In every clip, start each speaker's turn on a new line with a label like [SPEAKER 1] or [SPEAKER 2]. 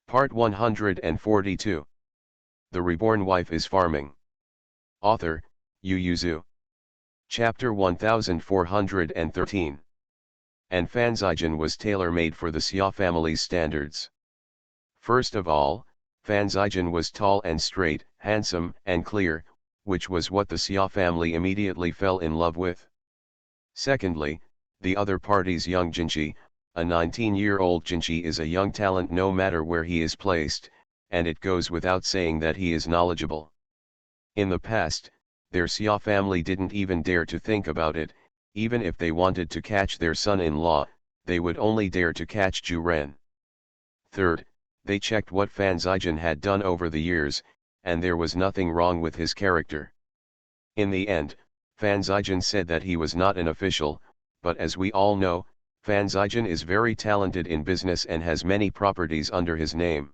[SPEAKER 1] Part 142. The Reborn Wife is Farming. Author, Yu Yuzu. Chapter 1413. And Fanzijin was tailor-made for the Xia family's standards. First of all, Fanzijin was tall and straight, handsome and clear, which was what the Xia family immediately fell in love with. Secondly, the other party's young Jinchi, a 19-year-old Jinchi is a young talent no matter where he is placed, and it goes without saying that he is knowledgeable. In the past, their Xia family didn't even dare to think about it. Even if they wanted to catch their son-in-law, they would only dare to catch Ju Ren. Third, they checked what Fanzijin had done over the years, and there was nothing wrong with his character. In the end, Fanzijin said that he was not an official, but as we all know, Fanzijin is very talented in business and has many properties under his name.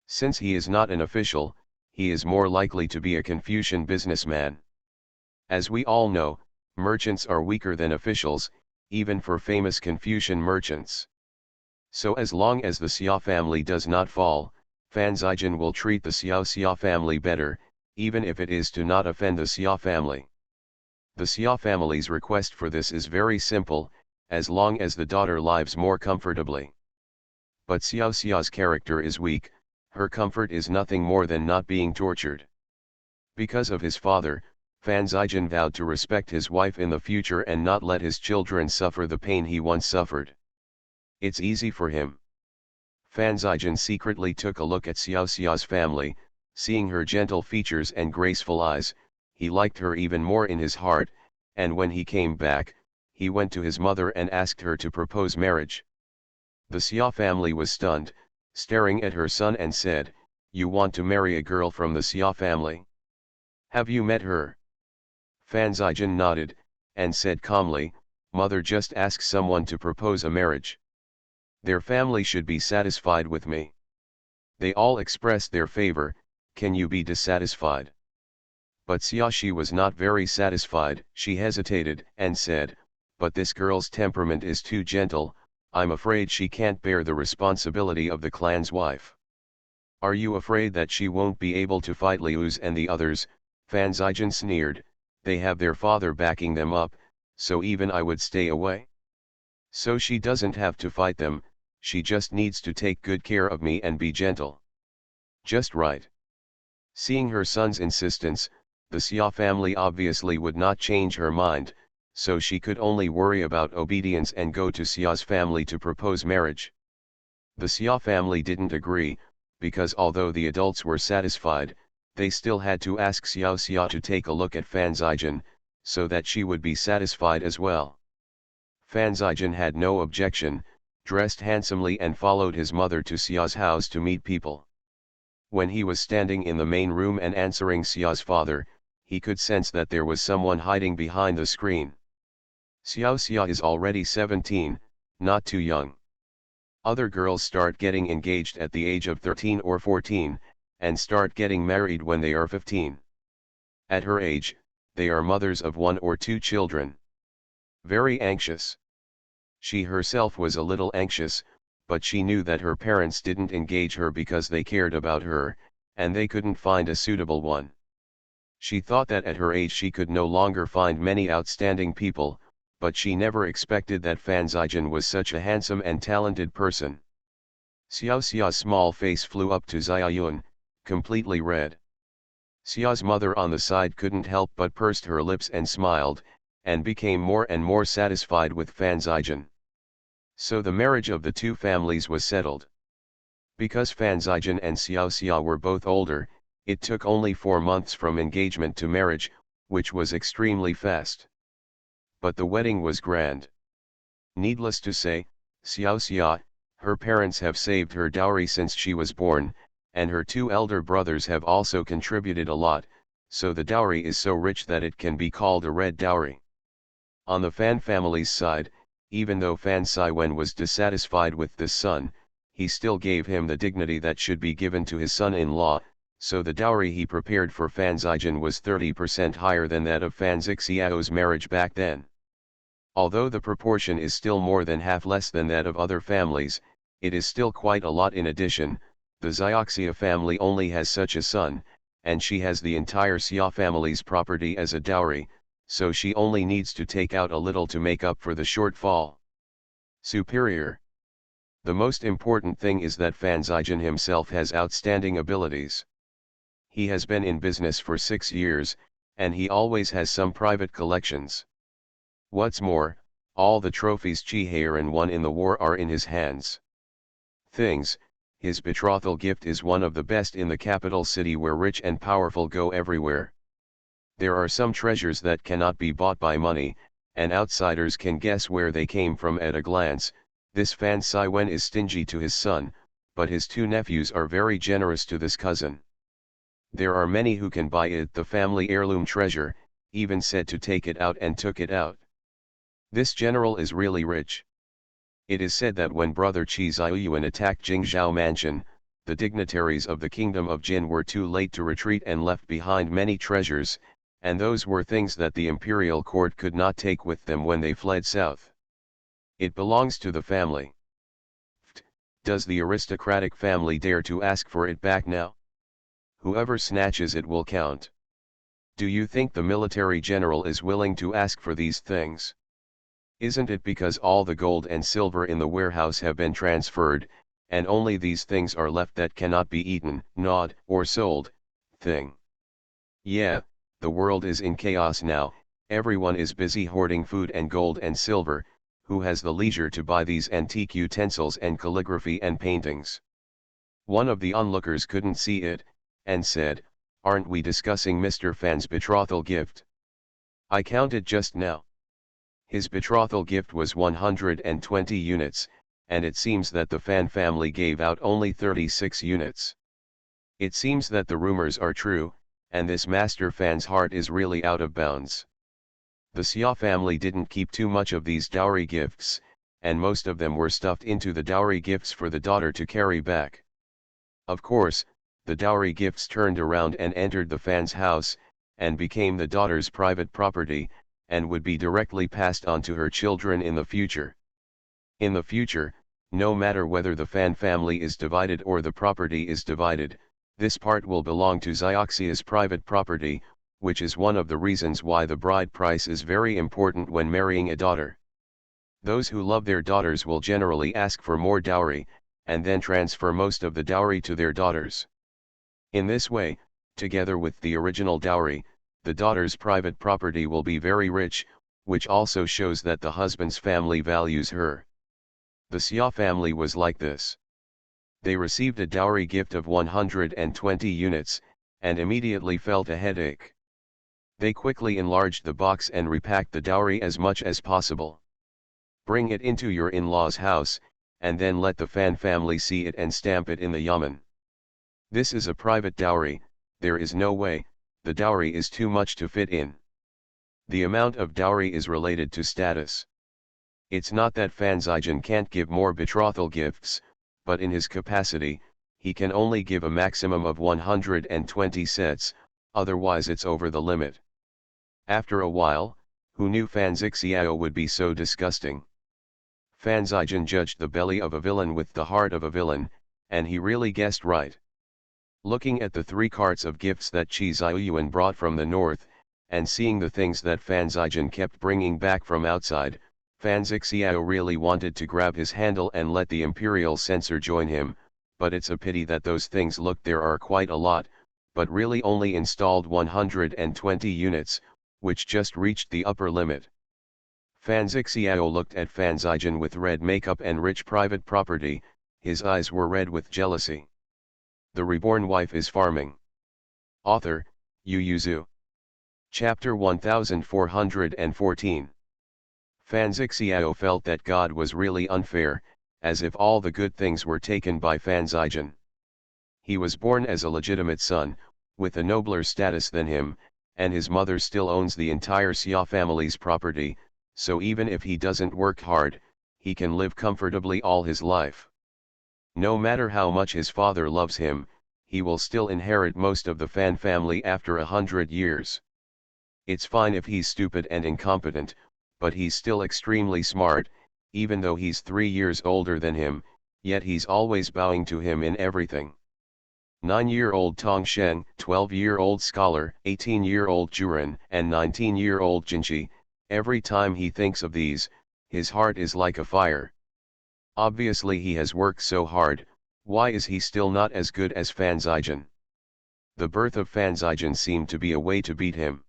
[SPEAKER 1] Since he is not an official, he is more likely to be a Confucian businessman. As we all know, merchants are weaker than officials, even for famous Confucian merchants. So as long as the Xia family does not fall, Fanzijin will treat the Xia family better, even if it is to not offend the Xia family. The Xia family's request for this is very simple, as long as the daughter lives more comfortably. But Xiao's character is weak, her comfort is nothing more than not being tortured. Because of his father, Fanzijin vowed to respect his wife in the future and not let his children suffer the pain he once suffered. It's easy for him. Fanzijin secretly took a look at Xiao's family, seeing her gentle features and graceful eyes, he liked her even more in his heart, and when he came back, he went to his mother and asked her to propose marriage. The Xia family was stunned, staring at her son and said, "You want to marry a girl from the Xia family? Have you met her?" Fanzijin nodded, and said calmly, "Mother just asked someone to propose a marriage. Their family should be satisfied with me. They all expressed their favor, can you be dissatisfied?" But Xiaoxi was not very satisfied, she hesitated and said, "But this girl's temperament is too gentle, I'm afraid she can't bear the responsibility of the clan's wife." "Are you afraid that she won't be able to fight Liu's and the others?" Fanzijin sneered, "they have their father backing them up, so even I would stay away. So she doesn't have to fight them, she just needs to take good care of me and be gentle." Just right. Seeing her son's insistence, the Xia family obviously would not change her mind, so she could only worry about obedience and go to Xia's family to propose marriage. The Xia family didn't agree, because although the adults were satisfied, they still had to ask Xia to take a look at Fanzijin, so that she would be satisfied as well. Fanzijin had no objection, dressed handsomely and followed his mother to Xia's house to meet people. When he was standing in the main room and answering Xia's father, he could sense that there was someone hiding behind the screen. Xia is already 17, not too young. Other girls start getting engaged at the age of 13 or 14, and start getting married when they are 15. At her age, they are mothers of 1 or 2 children. Very anxious. She herself was a little anxious, but she knew that her parents didn't engage her because they cared about her, and they couldn't find a suitable one. She thought that at her age she could no longer find many outstanding people, but she never expected that Fanzijin was such a handsome and talented person. Xiao's small face flew up to Xiaoyun, completely red. Xia's mother on the side couldn't help but pursed her lips and smiled, and became more and more satisfied with Fanzijin. So the marriage of the two families was settled. Because Fanzijin and Xiao were both older, it took only 4 months from engagement to marriage, which was extremely fast. But the wedding was grand. Needless to say, Xiao, her parents have saved her dowry since she was born, and her 2 elder brothers have also contributed a lot, so the dowry is so rich that it can be called a red dowry. On the Fan family's side, even though Fan Siwen was dissatisfied with this son, he still gave him the dignity that should be given to his son-in-law, so the dowry he prepared for Fanzijin was 30% higher than that of Fan Zixiao's marriage back then. Although the proportion is still more than half less than that of other families, it is still quite a lot. In addition, The Xioxia family only has such a son, and she has the entire Xia family's property as a dowry, so she only needs to take out a little to make up for the shortfall. Superior. The most important thing is that Fan Zijan himself has outstanding abilities. He has been in business for 6 years, and he always has some private collections. What's more, all the trophies Chihayran won in the war are in his hands. His betrothal gift is one of the best in the capital city where rich and powerful go everywhere. There are some treasures that cannot be bought by money, and outsiders can guess where they came from at a glance. This Fan Siwen is stingy to his son, but his 2 nephews are very generous to this cousin. There are many who can buy it, the family heirloom treasure, even said to take it out and took it out. This general is really rich. It is said that when brother Qi Ziyuan attacked Jingzhou Mansion, the dignitaries of the kingdom of Jin were too late to retreat and left behind many treasures, and those were things that the imperial court could not take with them when they fled south. It belongs to the family. Does the aristocratic family dare to ask for it back now? Whoever snatches it will count. Do you think the military general is willing to ask for these things? Isn't it because all the gold and silver in the warehouse have been transferred, and only these things are left that cannot be eaten, gnawed, or sold? Yeah, the world is in chaos now, everyone is busy hoarding food and gold and silver. Who has the leisure to buy these antique utensils and calligraphy and paintings? One of the onlookers couldn't see it, and said, "Aren't we discussing Mr. Fan's betrothal gift? I counted just now. His betrothal gift was 120 units, and it seems that the Fan family gave out only 36 units. It seems that the rumors are true, and this Master Fan's heart is really out of bounds. The Xia family didn't keep too much of these dowry gifts, and most of them were stuffed into the dowry gifts for the daughter to carry back. Of course, the dowry gifts turned around and entered the Fan's house, and became the daughter's private property, and would be directly passed on to her children in the future. In the future, no matter whether the Fan family is divided or the property is divided, this part will belong to Xioxia's private property, which is one of the reasons why the bride price is very important when marrying a daughter. Those who love their daughters will generally ask for more dowry, and then transfer most of the dowry to their daughters. In this way, together with the original dowry, the daughter's private property will be very rich, which also shows that the husband's family values her. The Xia family was like this. They received a dowry gift of 120 units, and immediately felt a headache. They quickly enlarged the box and repacked the dowry as much as possible. Bring it into your in-law's house, and then let the Fan family see it and stamp it in the yamen. This is a private dowry, there is no way, the dowry is too much to fit in. The amount of dowry is related to status. It's not that Fan Zijan can't give more betrothal gifts, but in his capacity, he can only give a maximum of 120 sets, otherwise it's over the limit. After a while, who knew Fan Zixiao would be so disgusting? Fan Zijan judged the belly of a villain with the heart of a villain, and he really guessed right. Looking at the 3 carts of gifts that Qi Ziyuan brought from the north, and seeing the things that Fan Zijan kept bringing back from outside, Fan Zixiao really wanted to grab his handle and let the imperial censor join him, but it's a pity that those things look there are quite a lot, but really only installed 120 units, which just reached the upper limit. Fan Zixiao looked at Fan Zijan with red makeup and rich private property, his eyes were red with jealousy. The Reborn Wife is Farming. Author, Yu Yuzu. Chapter 1414. Fan Zixiao felt that God was really unfair, as if all the good things were taken by Fan Zijan. He was born as a legitimate son, with a nobler status than him, and his mother still owns the entire Xia family's property, so even if he doesn't work hard, he can live comfortably all his life. No matter how much his father loves him, he will still inherit most of the Fan family after 100 years. It's fine if he's stupid and incompetent, but he's still extremely smart, even though he's 3 years older than him, yet he's always bowing to him in everything. 9-year-old Tong Shen, 12-year-old scholar, 18-year-old Juren, and 19-year-old Jinchi, every time he thinks of these, his heart is like a fire. Obviously he has worked so hard, why is he still not as good as Fan Zijian? The birth of Fan Zijian seemed to be a way to beat him.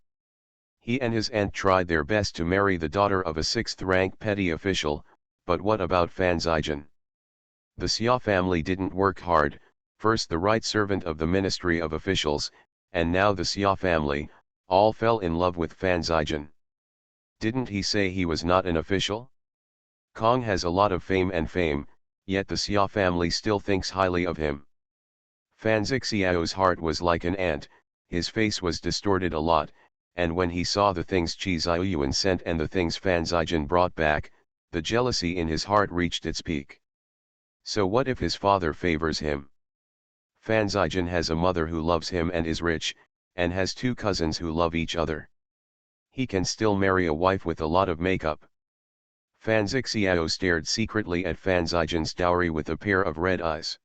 [SPEAKER 1] He and his aunt tried their best to marry the daughter of a 6th-rank petty official, but what about Fan Zijian? The Xia family didn't work hard, first the right servant of the Ministry of Officials, and now the Xia family, all fell in love with Fan Zijian. Didn't he say he was not an official? Kong has a lot of fame, yet the Xia family still thinks highly of him. Fan Zixiao's heart was like an ant, his face was distorted a lot, and when he saw the things Qi Ziyuan sent and the things Fan Zijian brought back, the jealousy in his heart reached its peak. So what if his father favors him? Fan Zijian has a mother who loves him and is rich, and has 2 cousins who love each other. He can still marry a wife with a lot of makeup. Fan Zixiao stared secretly at Fan Zijian's dowry with a pair of red eyes.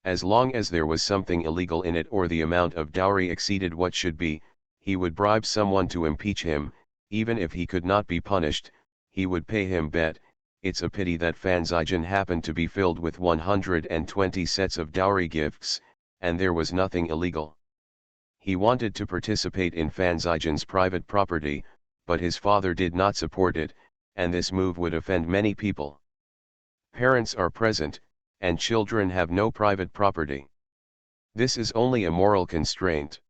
[SPEAKER 1] As long as there was something illegal in it or the amount of dowry exceeded what should be, he would bribe someone to impeach him, even if he could not be punished, he would pay him bet. It's a pity that Fan Zijian happened to be filled with 120 sets of dowry gifts, and there was nothing illegal. He wanted to participate in Fan Zijian's private property, but his father did not support it, and this move would offend many people. Parents are present, and children have no private property. This is only a moral constraint.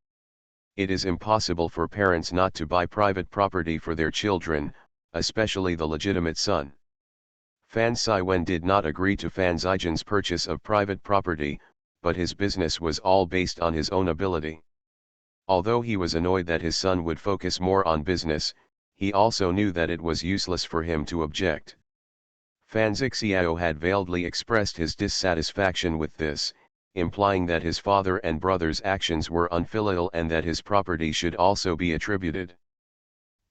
[SPEAKER 1] It is impossible for parents not to buy private property for their children, especially the legitimate son. Fan Siwen did not agree to Fan Zijian's purchase of private property, but his business was all based on his own ability. Although he was annoyed that his son would focus more on business, he also knew that it was useless for him to object. Fan Zixiao had veiledly expressed his dissatisfaction with this, implying that his father and brother's actions were unfilial and that his property should also be attributed.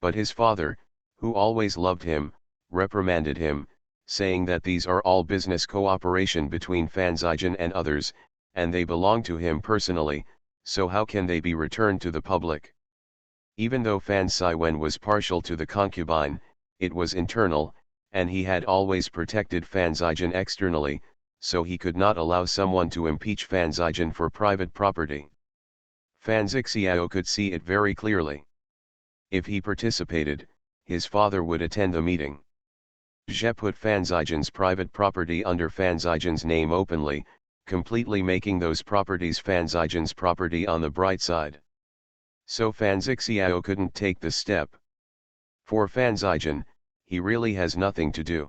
[SPEAKER 1] But his father, who always loved him, reprimanded him, saying that these are all business cooperation between Fan Zijian and others, and they belong to him personally, so how can they be returned to the public? Even though Fan Siwen was partial to the concubine, it was internal, and he had always protected Fan Zijian externally, so he could not allow someone to impeach Fan Zijian for private property. Fan Zixiao could see it very clearly. If he participated, his father would attend the meeting. Zhe put Fan Zijian's private property under Fan Zijian's name openly, completely making those properties Fan Zijian's property on the bright side. So Fan Zixiao couldn't take the step. For Fan Zijian, he really has nothing to do.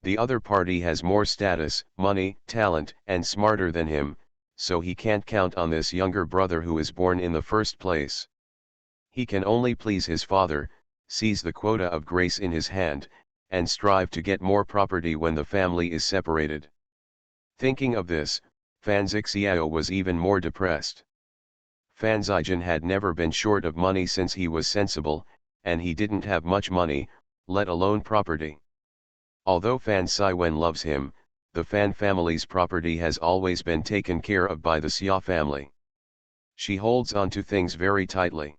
[SPEAKER 1] The other party has more status, money, talent, and smarter than him, so he can't count on this younger brother who is born in the first place. He can only please his father, seize the quota of grace in his hand, and strive to get more property when the family is separated. Thinking of this, Fan Zixiao was even more depressed. Fan Zijian had never been short of money since he was sensible, and he didn't have much money, let alone property. Although Fan Siwen loves him, the Fan family's property has always been taken care of by the Xia family. She holds on to things very tightly.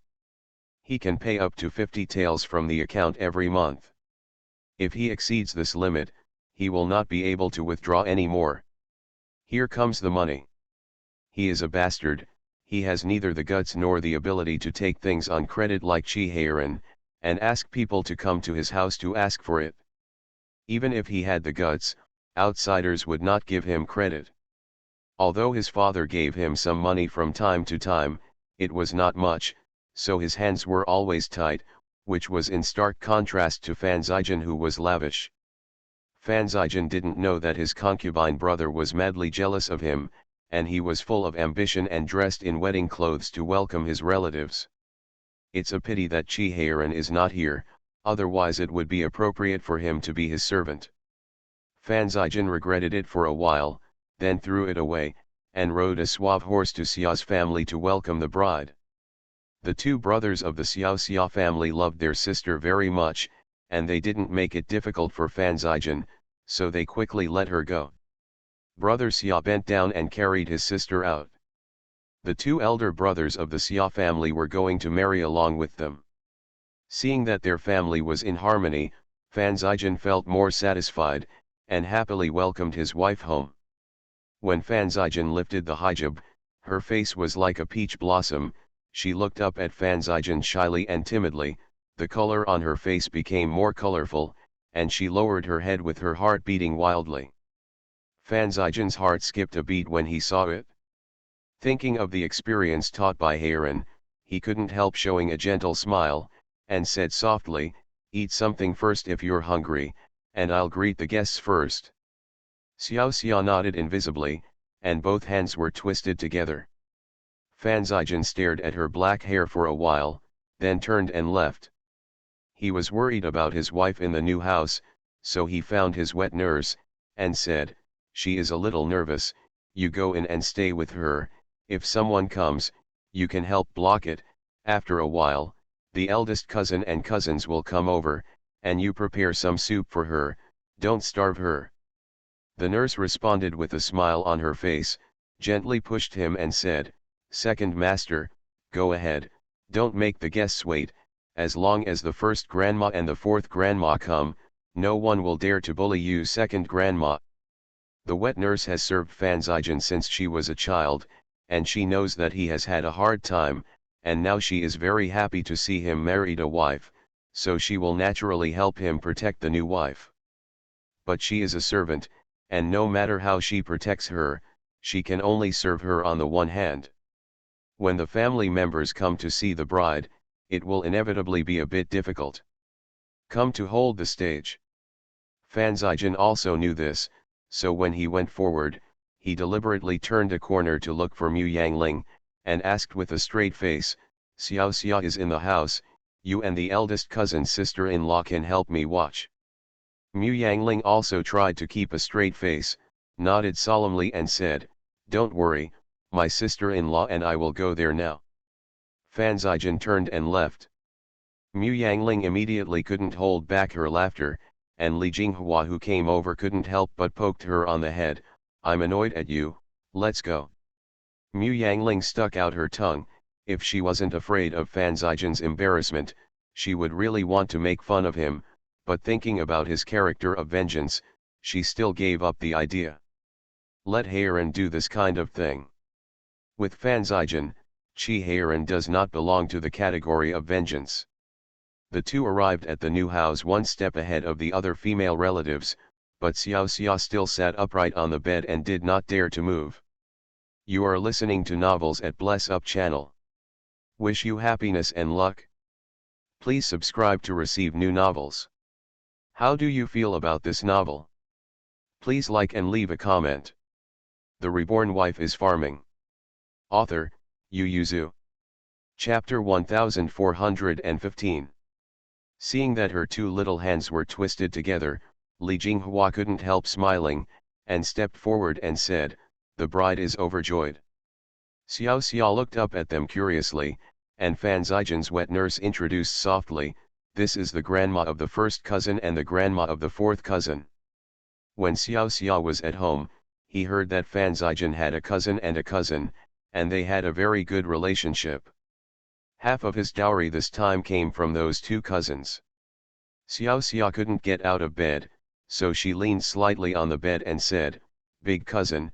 [SPEAKER 1] He can pay up to 50 taels from the account every month. If he exceeds this limit, he will not be able to withdraw any more. Here comes the money. He is a bastard, he has neither the guts nor the ability to take things on credit like Qi Heiran, and ask people to come to his house to ask for it. Even if he had the guts, outsiders would not give him credit. Although his father gave him some money from time to time, it was not much, so his hands were always tight, which was in stark contrast to Fan Zijian who was lavish. Fan Zijian didn't know that his concubine brother was madly jealous of him, and he was full of ambition and dressed in wedding clothes to welcome his relatives. It's a pity that Qi Heiran is not here, otherwise it would be appropriate for him to be his servant. Fan Zijian regretted it for a while, then threw it away, and rode a suave horse to Xiao's family to welcome the bride. The 2 brothers of the Xia family loved their sister very much, and they didn't make it difficult for Fan Zijian, so they quickly let her go. Brother Xia bent down and carried his sister out. The two elder brothers of the Xia family were going to marry along with them. Seeing that their family was in harmony, Fan Zhaijin felt more satisfied, and happily welcomed his wife home. When Fan Zhaijin lifted the hijab, her face was like a peach blossom. She looked up at Fan Zhaijin shyly and timidly, the color on her face became more colorful, and she lowered her head with her heart beating wildly. Fan Zhaijin's heart skipped a beat when he saw it. Thinking of the experience taught by Heiran, he couldn't help showing a gentle smile, and said softly, "Eat something first if you're hungry, and I'll greet the guests first." Xiao Xia nodded invisibly, and both hands were twisted together. Fan Zhaijin stared at her black hair for a while, then turned and left. He was worried about his wife in the new house, so he found his wet nurse, and said, "She is a little nervous, you go in and stay with her, if someone comes, you can help block it. After a while, the eldest cousin and cousins will come over, and you prepare some soup for her, don't starve her." The nurse responded with a smile on her face, gently pushed him and said, "Second master, go ahead, don't make the guests wait, as long as the first grandma and the fourth grandma come, no one will dare to bully you second grandma." The wet nurse has served Fan Zhaijin since she was a child, and she knows that he has had a hard time, and now she is very happy to see him married a wife, so she will naturally help him protect the new wife. But she is a servant, and no matter how she protects her, she can only serve her on the one hand. When the family members come to see the bride, it will inevitably be a bit difficult. Come to hold the stage. Fan Zhaijin also knew this, so when he went forward, he deliberately turned a corner to look for Mu Yangling, and asked with a straight face, "Xiao Xia is in the house, you and the eldest cousin's sister-in-law can help me watch." Mu Yangling also tried to keep a straight face, nodded solemnly and said, "Don't worry, my sister-in-law and I will go there now." Fan Zhaijin turned and left. Mu Yangling immediately couldn't hold back her laughter, and Li Jinghua who came over couldn't help but poked her on the head, "I'm annoyed at you, let's go." Mu Yangling stuck out her tongue. If she wasn't afraid of Fan Zhaijin's embarrassment, she would really want to make fun of him, but thinking about his character of vengeance, she still gave up the idea. Let Heiran do this kind of thing. With Fan Zhaijin, Qi Heiran does not belong to the category of vengeance. The two arrived at the new house one step ahead of the other female relatives, but Xiao Xia still sat upright on the bed and did not dare to move. You are listening to Novels at Bless Up channel. Wish you happiness and luck. Please subscribe to receive new novels. How do you feel about this novel? Please like and leave a comment. The Reborn Wife is Farming. Author, Yu Yuzu. Chapter 1415. Seeing that her two little hands were twisted together, Li Jinghua couldn't help smiling, and stepped forward and said, "The bride is overjoyed." Xiao Xia looked up at them curiously, and Fan Zhaijin's wet nurse introduced softly, "This is the grandma of the first cousin and the grandma of the fourth cousin." When Xiao Xia was at home, he heard that Fan Zhaijin had a cousin, and they had a very good relationship. Half of his dowry this time came from those two cousins. Xiao Xia couldn't get out of bed, so she leaned slightly on the bed and said, "Big cousin,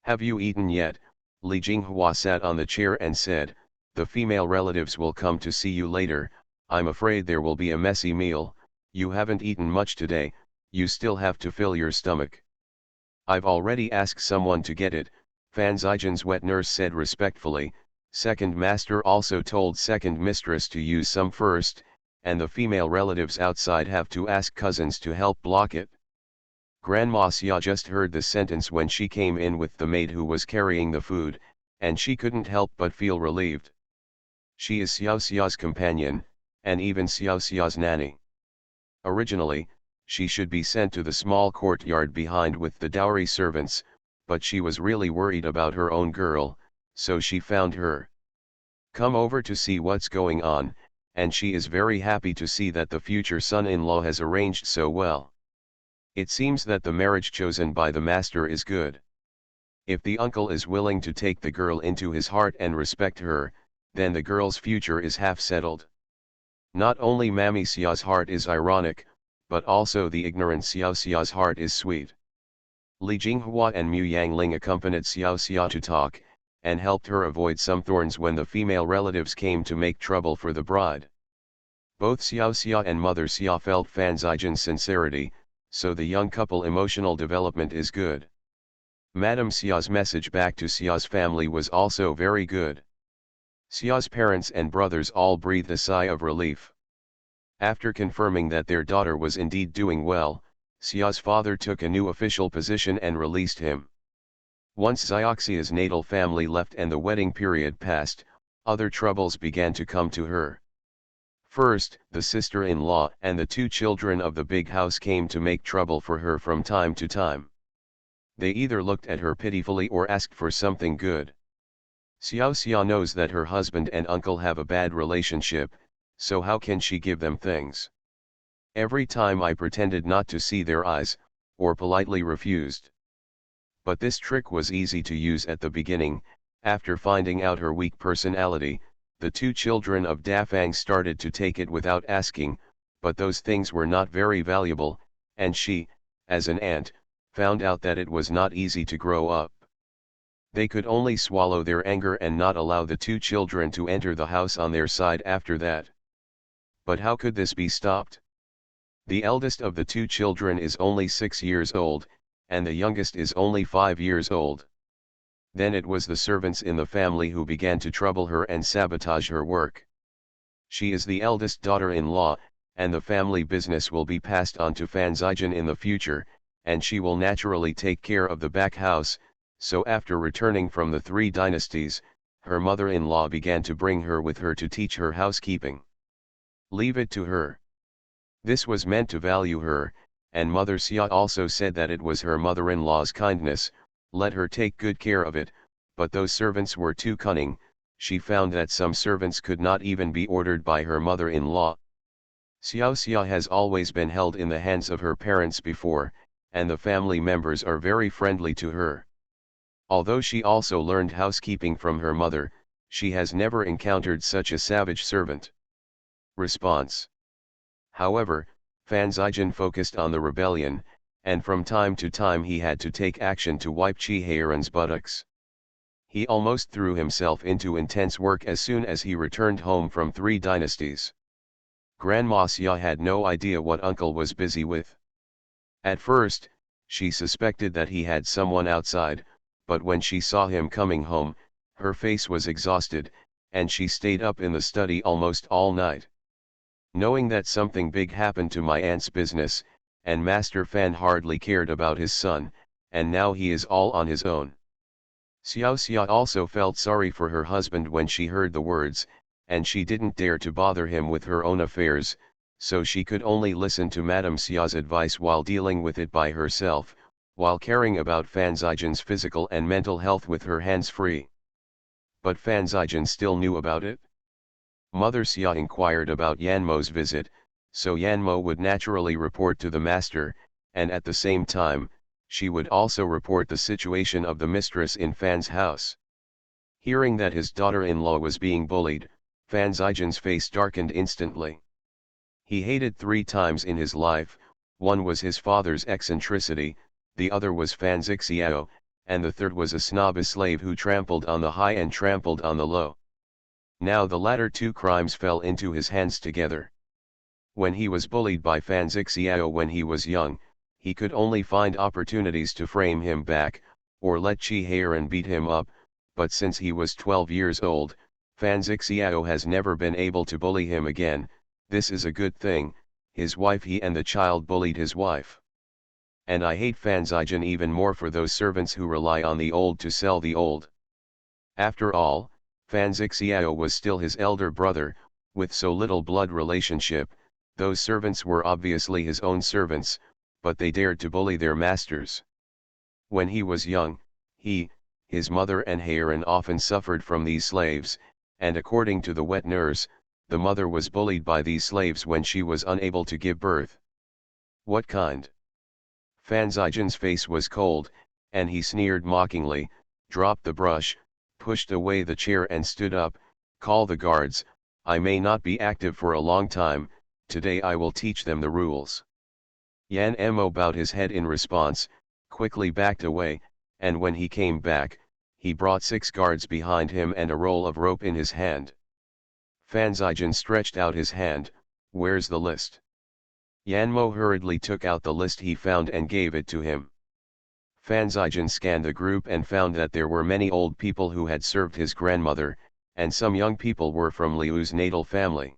[SPEAKER 1] have you eaten yet?" Li Jinghua sat on the chair and said, "The female relatives will come to see you later, I'm afraid there will be a messy meal, you haven't eaten much today, you still have to fill your stomach." "I've already asked someone to get it," Fan Zhaijin's wet nurse said respectfully. Second master also told second mistress to use some first, and the female relatives outside have to ask cousins to help block it. Grandma Xia just heard the sentence when she came in with the maid who was carrying the food, and she couldn't help but feel relieved. She is Xiao Xia's companion, and even Xiao Xia's nanny. Originally, she should be sent to the small courtyard behind with the dowry servants, but she was really worried about her own girl, so she found her. Come over to see what's going on, and she is very happy to see that the future son-in-law has arranged so well. It seems that the marriage chosen by the master is good. If the uncle is willing to take the girl into his heart and respect her, then the girl's future is half settled. Not only Mami Xiao's heart is ironic, but also the ignorant Xiao Xiao's heart is sweet. Li Jinghua and Mu Yangling accompanied Xiao Xia to talk, and helped her avoid some thorns when the female relatives came to make trouble for the bride. Both Xiao Xia and Mother Xia felt Fan Zijin's sincerity, so the young couple emotional development is good. Madame Xia's message back to Xia's family was also very good. Xia's parents and brothers all breathed a sigh of relief. After confirming that their daughter was indeed doing well, Xia's father took a new official position and released him. Once Xioxia's natal family left and the wedding period passed, other troubles began to come to her. First, the sister-in-law and the two children of the big house came to make trouble for her from time to time. They either looked at her pitifully or asked for something good. Xiao Xia knows that her husband and uncle have a bad relationship, so how can she give them things? Every time I pretended not to see their eyes, or politely refused. But this trick was easy to use at the beginning. After finding out her weak personality, the two children of Dafang started to take it without asking, but those things were not very valuable, and she, as an aunt, found out that it was not easy to grow up. They could only swallow their anger and not allow the two children to enter the house on their side after that. But how could this be stopped? The eldest of the two children is only 6 years old, and the youngest is only 5 years old. Then it was the servants in the family who began to trouble her and sabotage her work. She is the eldest daughter-in-law, and the family business will be passed on to Fan Zijin in the future, and she will naturally take care of the back house. So after returning from the 3 dynasties, her mother-in-law began to bring her with her to teach her housekeeping. Leave it to her. This was meant to value her, and Mother Xia also said that it was her mother-in-law's kindness, let her take good care of it, but those servants were too cunning. She found that some servants could not even be ordered by her mother-in-law. Xiao Xia has always been held in the hands of her parents before, and the family members are very friendly to her. Although she also learned housekeeping from her mother, she has never encountered such a savage servant. Response. However, Fan Zijin focused on the rebellion, and from time to time he had to take action to wipe Chi Heiran's buttocks. He almost threw himself into intense work as soon as he returned home from 3 dynasties. Grandma Xia had no idea what uncle was busy with. At first, she suspected that he had someone outside, but when she saw him coming home, her face was exhausted, and she stayed up in the study almost all night. Knowing that something big happened to my aunt's business, and Master Fan hardly cared about his son, and now he is all on his own. Xiao Xia also felt sorry for her husband when she heard the words, and she didn't dare to bother him with her own affairs, so she could only listen to Madame Xia's advice while dealing with it by herself, while caring about Fan Zijin's physical and mental health with her hands free. But Fan Zijin still knew about it. Mother Xia inquired about Yanmo's visit, so Yanmo would naturally report to the master, and at the same time, she would also report the situation of the mistress in Fan's house. Hearing that his daughter-in-law was being bullied, Fan Zijin's face darkened instantly. He hated 3 times in his life. One was his father's eccentricity, the other was Fan Zixiao, and the third was a snobbish slave who trampled on the high and trampled on the low. Now the latter 2 crimes fell into his hands together. When he was bullied by Fan Zixiao when he was young, he could only find opportunities to frame him back, or let Chi Heiran beat him up, but since he was 12 years old, Fan Zixiao has never been able to bully him again. This is a good thing. His wife he and the child bullied his wife. And I hate Fan Zijin even more for those servants who rely on the old to sell the old. After all, Fan Zixiao was still his elder brother, with so little blood relationship. Those servants were obviously his own servants, but they dared to bully their masters. When he was young, he, his mother and Heiran often suffered from these slaves, and according to the wet nurse, the mother was bullied by these slaves when she was unable to give birth. What kind? Fan Zijin's face was cold, and he sneered mockingly, dropped the brush, pushed away the chair and stood up. Call the guards, I may not be active for a long time, today I will teach them the rules. Yan Mo bowed his head in response, quickly backed away, and when he came back, he brought 6 guards behind him and a roll of rope in his hand. Fan Zijian stretched out his hand, where's the list? Yan Mo hurriedly took out the list he found and gave it to him. Fan Zijian scanned the group and found that there were many old people who had served his grandmother, and some young people were from Liu's natal family.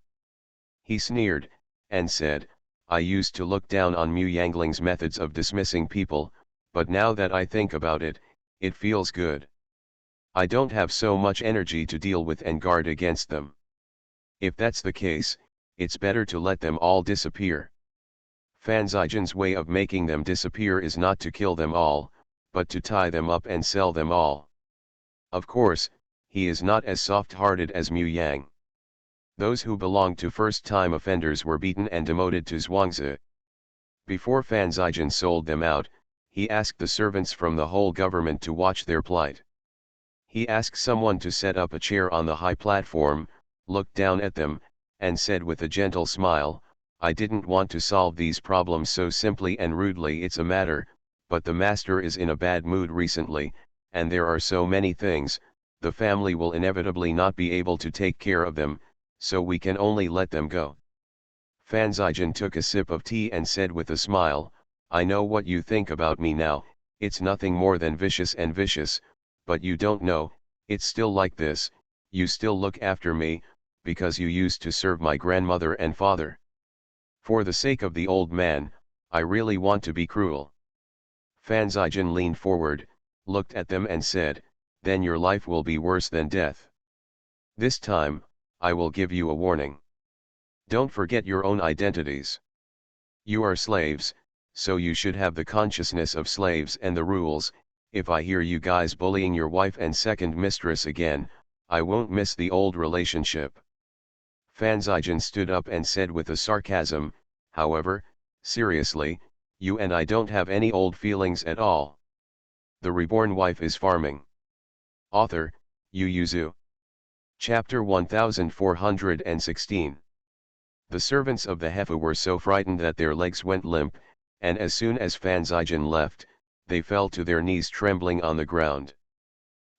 [SPEAKER 1] He sneered, and said, I used to look down on Mu Yangling's methods of dismissing people, but now that I think about it, it feels good. I don't have so much energy to deal with and guard against them. If that's the case, it's better to let them all disappear. Fan Zijian's way of making them disappear is not to kill them all, but to tie them up and sell them all. Of course, he is not as soft-hearted as Mu Yang. Those who belonged to first-time offenders were beaten and demoted to Zhuangzi. Before Fan Zijian sold them out, he asked the servants from the whole government to watch their plight. He asked someone to set up a chair on the high platform, looked down at them, and said with a gentle smile, I didn't want to solve these problems so simply and rudely. It's a matter, but the master is in a bad mood recently, and there are so many things, the family will inevitably not be able to take care of them, so we can only let them go. Fan Zijian took a sip of tea and said with a smile, I know what you think about me now, it's nothing more than vicious and vicious, but you don't know, it's still like this, you still look after me, because you used to serve my grandmother and father. For the sake of the old man, I really want to be cruel. Fan Zijian leaned forward, looked at them and said, then your life will be worse than death. This time, I will give you a warning. Don't forget your own identities. You are slaves, so you should have the consciousness of slaves and the rules. If I hear you guys bullying your wife and second mistress again, I won't miss the old relationship. Fan Zijian stood up and said with a sarcasm, however, seriously, you and I don't have any old feelings at all. The reborn wife is farming. Author, Yu Yuzu. Chapter 1416. The servants of the Hefu were so frightened that their legs went limp, and as soon as Fan Zijian left, they fell to their knees trembling on the ground.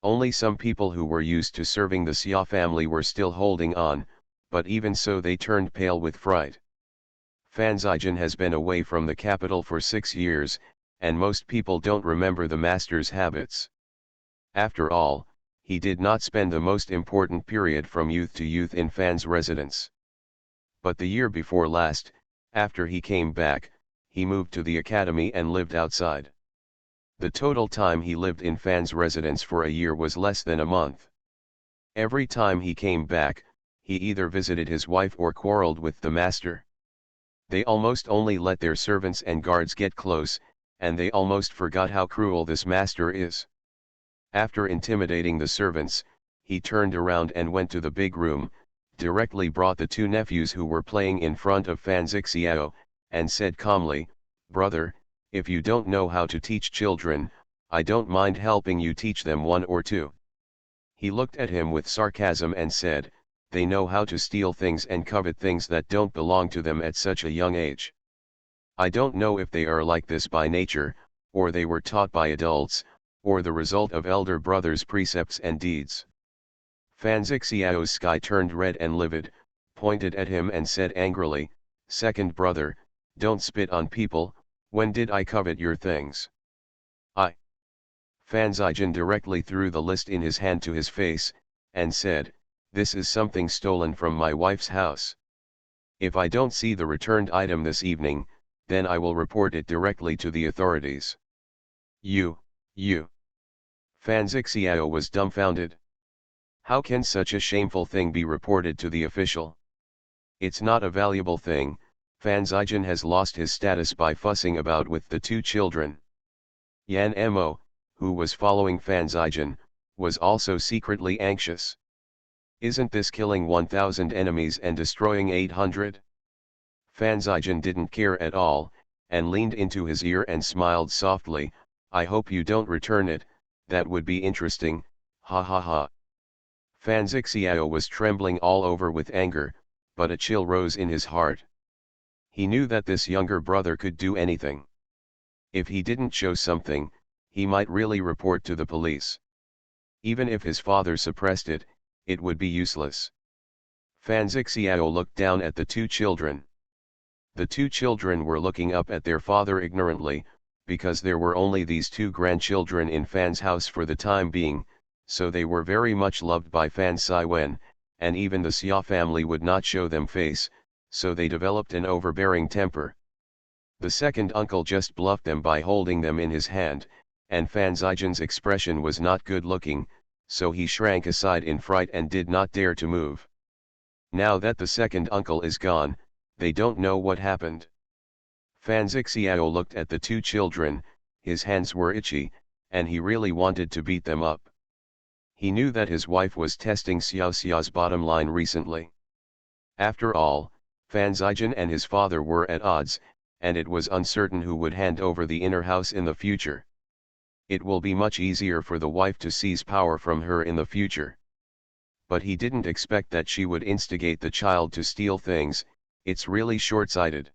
[SPEAKER 1] Only some people who were used to serving the Xia family were still holding on, but even so they turned pale with fright. Fan Zijian has been away from the capital for 6 years, and most people don't remember the master's habits. After all, he did not spend the most important period from youth to youth in Fan's residence. But the year before last, after he came back, he moved to the academy and lived outside. The total time he lived in Fan's residence for a year was less than a month. Every time he came back, he either visited his wife or quarreled with the master. They almost only let their servants and guards get close, and they almost forgot how cruel this master is. After intimidating the servants, he turned around and went to the big room, directly brought the 2 nephews who were playing in front of Fan Zixiao, and said calmly, Brother, if you don't know how to teach children, I don't mind helping you teach them 1 or 2. He looked at him with sarcasm and said, they know how to steal things and covet things that don't belong to them at such a young age. I don't know if they are like this by nature, or they were taught by adults, or the result of elder brothers' precepts and deeds. Fan Zixiao's sky turned red and livid, pointed at him and said angrily, Second brother, don't spit on people, when did I covet your things? I. Fan Zijian directly threw the list in his hand to his face, and said, this is something stolen from my wife's house. If I don't see the returned item this evening, then I will report it directly to the authorities. You. Fan Zixiao was dumbfounded. How can such a shameful thing be reported to the official? It's not a valuable thing. Fan Zijian has lost his status by fussing about with the 2 children. Yan Mo, who was following Fan Zijian, was also secretly anxious. Isn't this killing 1,000 enemies and destroying 800? Fan Zijian didn't care at all, and leaned into his ear and smiled softly, I hope you don't return it, that would be interesting, ha ha ha. Fan Zixiao was trembling all over with anger, but a chill rose in his heart. He knew that this younger brother could do anything. If he didn't show something, he might really report to the police. Even if his father suppressed it, it would be useless. Fan Zixiao looked down at the two children. The two children were looking up at their father ignorantly, because there were only these two grandchildren in Fan's house for the time being, so they were very much loved by Fan Siwen, and even the Xia family would not show them face, so they developed an overbearing temper. The second uncle just bluffed them by holding them in his hand, and Fan Zijian's expression was not good looking, so he shrank aside in fright and did not dare to move. Now that the second uncle is gone, they don't know what happened. Fan Zixiao looked at the two children, his hands were itchy, and he really wanted to beat them up. He knew that his wife was testing Xiao Xiao's bottom line recently. After all, Fan Zijian and his father were at odds, and it was uncertain who would hand over the inner house in the future. It will be much easier for the wife to seize power from her in the future. But he didn't expect that she would instigate the child to steal things. It's really short-sighted.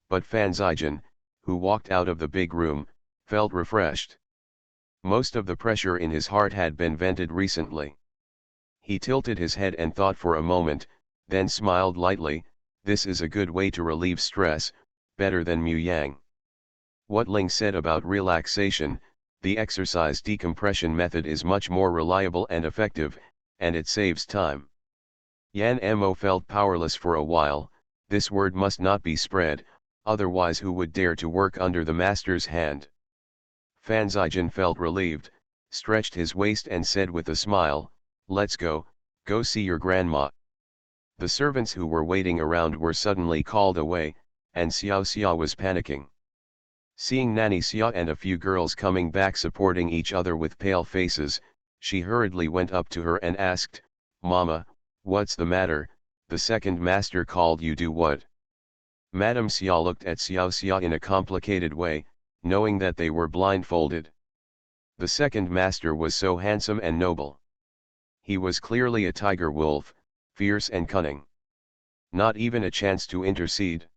[SPEAKER 1] But Fan Zijian, who walked out of the big room, felt refreshed. Most of the pressure in his heart had been vented recently. He tilted his head and thought for a moment, then smiled lightly. This is a good way to relieve stress, better than Mu Yang. What Ling said about relaxation, the exercise decompression method is much more reliable and effective, and it saves time. Yan Mo felt powerless for a while. This word must not be spread, otherwise who would dare to work under the master's hand? Fan Zijian felt relieved, stretched his waist and said with a smile, "Let's go see your grandma." The servants who were waiting around were suddenly called away, and Xiao Xia was panicking. Seeing Nanny Xia and a few girls coming back supporting each other with pale faces, she hurriedly went up to her and asked, "Mama, what's the matter? The second master called you to what?" Madame Xia looked at Xiao Xia in a complicated way, knowing that they were blindfolded. The second master was so handsome and noble. He was clearly a tiger wolf, fierce and cunning. Not even a chance to intercede.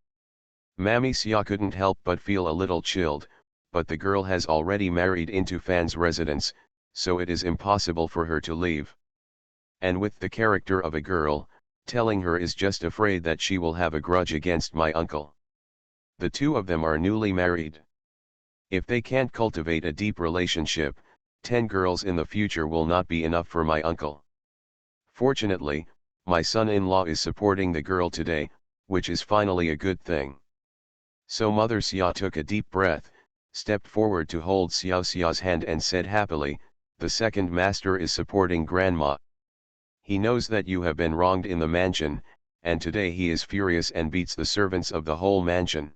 [SPEAKER 1] Mammy Xia couldn't help but feel a little chilled, but the girl has already married into Fan's residence, so it is impossible for her to leave. And with the character of a girl, telling her is just afraid that she will have a grudge against my uncle. The two of them are newly married. If they can't cultivate a deep relationship, 10 girls in the future will not be enough for my uncle. Fortunately, my son-in-law is supporting the girl today, which is finally a good thing. So Mother Xia took a deep breath, stepped forward to hold Xiao Xia's hand and said happily, "The second master is supporting grandma. He knows that you have been wronged in the mansion, and today he is furious and beats the servants of the whole mansion."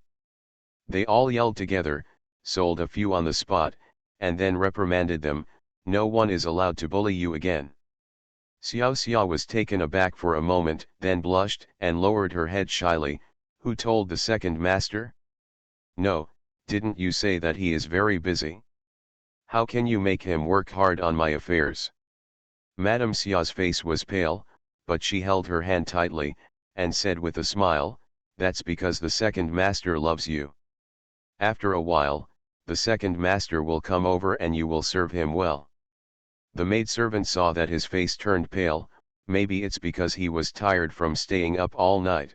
[SPEAKER 1] They all yelled together, sold a few on the spot, and then reprimanded them, "No one is allowed to bully you again." Xiao Xia was taken aback for a moment, then blushed and lowered her head shyly. "Who told the second master?" "No, didn't you say that he is very busy? How can you make him work hard on my affairs?" Madame Xia's face was pale, but she held her hand tightly, and said with a smile, "That's because the second master loves you. After a while, the second master will come over and you will serve him well." The maidservant saw that his face turned pale. Maybe it's because he was tired from staying up all night.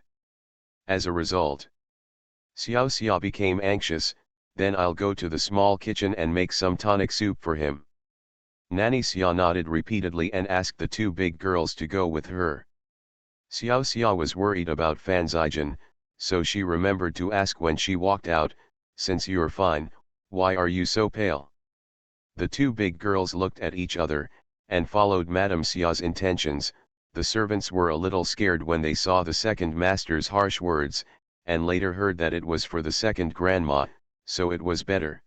[SPEAKER 1] As a result, Xiao Xia became anxious. "Then I'll go to the small kitchen and make some tonic soup for him." Nanny Xia nodded repeatedly and asked the two big girls to go with her. Xiao Xia was worried about Fan Zijian, so she remembered to ask when she walked out, "Since you're fine, why are you so pale?" The two big girls looked at each other, and followed Madame Xia's intentions. The servants were a little scared when they saw the second master's harsh words, and later heard that it was for the second grandma, so it was better.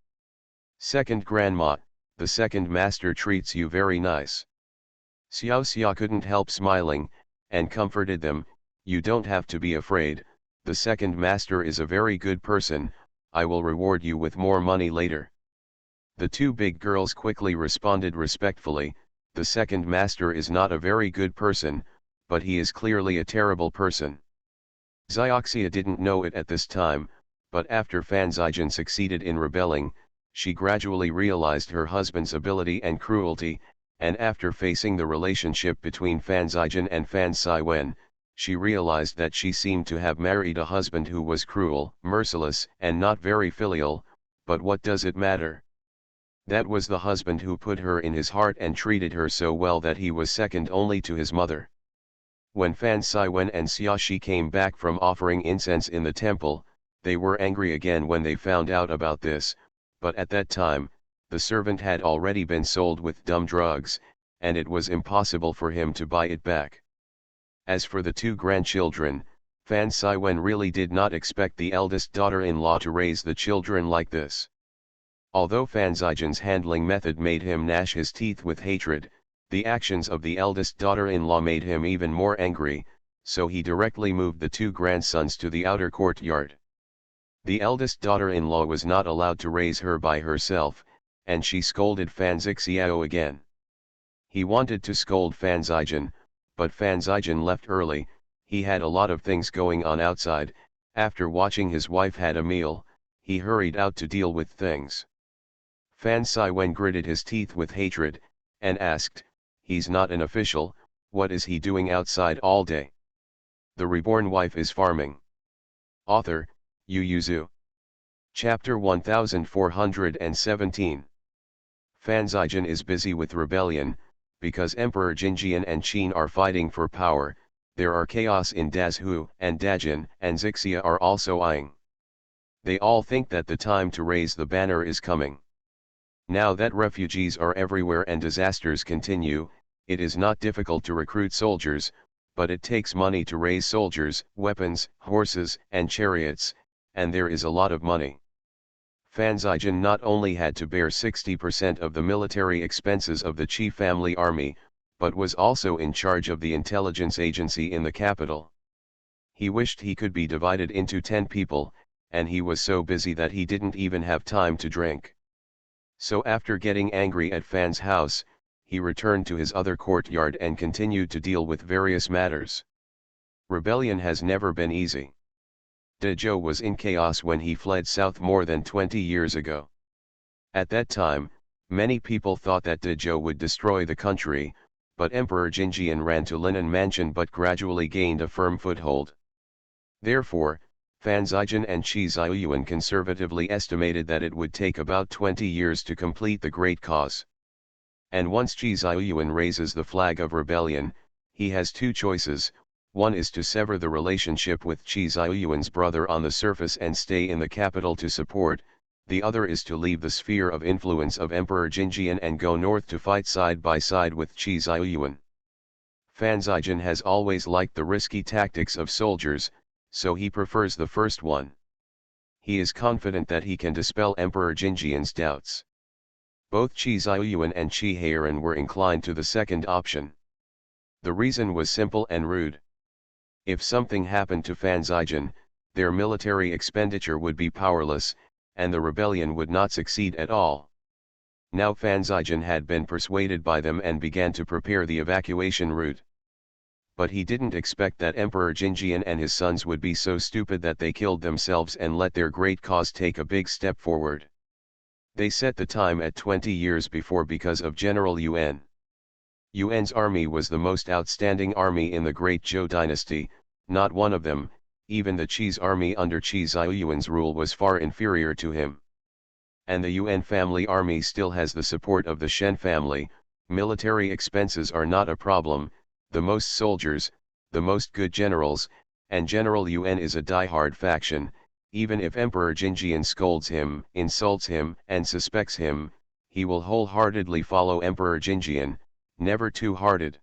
[SPEAKER 1] "Second grandma, the second master treats you very nice." Xiao Xia couldn't help smiling, and comforted them, "You don't have to be afraid, the second master is a very good person, I will reward you with more money later." The two big girls quickly responded respectfully, "The second master is not a very good person, but he is clearly a terrible person." Xioxia didn't know it at this time, but after Fanzigen succeeded in rebelling, she gradually realized her husband's ability and cruelty, and after facing the relationship between Fanzigen and Fan Siwen, she realized that she seemed to have married a husband who was cruel, merciless, and not very filial, but what does it matter? That was the husband who put her in his heart and treated her so well that he was second only to his mother. When Fan Siwen and Xiaoxi came back from offering incense in the temple, they were angry again when they found out about this, but at that time, the servant had already been sold with dumb drugs, and it was impossible for him to buy it back. As for the two grandchildren, Fan Siwen really did not expect the eldest daughter-in-law to raise the children like this. Although Fanzigen's handling method made him gnash his teeth with hatred, the actions of the eldest daughter-in-law made him even more angry, so he directly moved the two grandsons to the outer courtyard. The eldest daughter-in-law was not allowed to raise her by herself, and she scolded Fanzixiao again. He wanted to scold Fanzigen, but Fanzigen left early. He had a lot of things going on outside. After watching his wife had a meal, he hurried out to deal with things. Fan Siwen gritted his teeth with hatred, and asked, "He's not an official, what is he doing outside all day?" The reborn wife is farming. Author, Yu Yuzu. Chapter 1417. Fanzigen is busy with rebellion, because Emperor Jinjian and Qin are fighting for power. There are chaos in Dazhu, and Dajin and Zixia are also eyeing. They all think that the time to raise the banner is coming. Now that refugees are everywhere and disasters continue, it is not difficult to recruit soldiers, but it takes money to raise soldiers, weapons, horses, and chariots, and there is a lot of money. Fanzigen not only had to bear 60% of the military expenses of the Qi family army, but was also in charge of the intelligence agency in the capital. He wished he could be divided into 10 people, and he was so busy that he didn't even have time to drink. So after getting angry at Fan's house, he returned to his other courtyard and continued to deal with various matters. Rebellion has never been easy. Dezhou was in chaos when he fled south more than 20 years ago. At that time, many people thought that Dezhou would destroy the country, but Emperor Jinjian ran to Linan Mansion but gradually gained a firm foothold. Therefore, Fanzigen and Qi Ziyuan conservatively estimated that it would take about 20 years to complete the great cause. And once Qi Ziyuan raises the flag of rebellion, he has two choices. One is to sever the relationship with Qi Ziyuan's brother on the surface and stay in the capital to support, the other is to leave the sphere of influence of Emperor Jinjian and go north to fight side by side with Qi Ziyuan. Fanzigen has always liked the risky tactics of soldiers, so he prefers the first one. He is confident that he can dispel Emperor Jinjian's doubts. Both Qi Ziyuan and Qi Heiran were inclined to the second option. The reason was simple and rude. If something happened to Fanzigen, their military expenditure would be powerless, and the rebellion would not succeed at all. Now Fanzigen had been persuaded by them and began to prepare the evacuation route. But he didn't expect that Emperor Jinjian and his sons would be so stupid that they killed themselves and let their great cause take a big step forward. They set the time at 20 years before because of General Yuan. Yuan's army was the most outstanding army in the Great Zhou dynasty. Not one of them, even the Qi's army under Qi Ziyuan's rule, was far inferior to him. And the Yuan family army still has the support of the Shen family. Military expenses are not a problem, the most soldiers, the most good generals, and General Yuan is a die-hard faction. Even if Emperor Jinjian scolds him, insults him, and suspects him, he will wholeheartedly follow Emperor Jinjian, never two-hearted.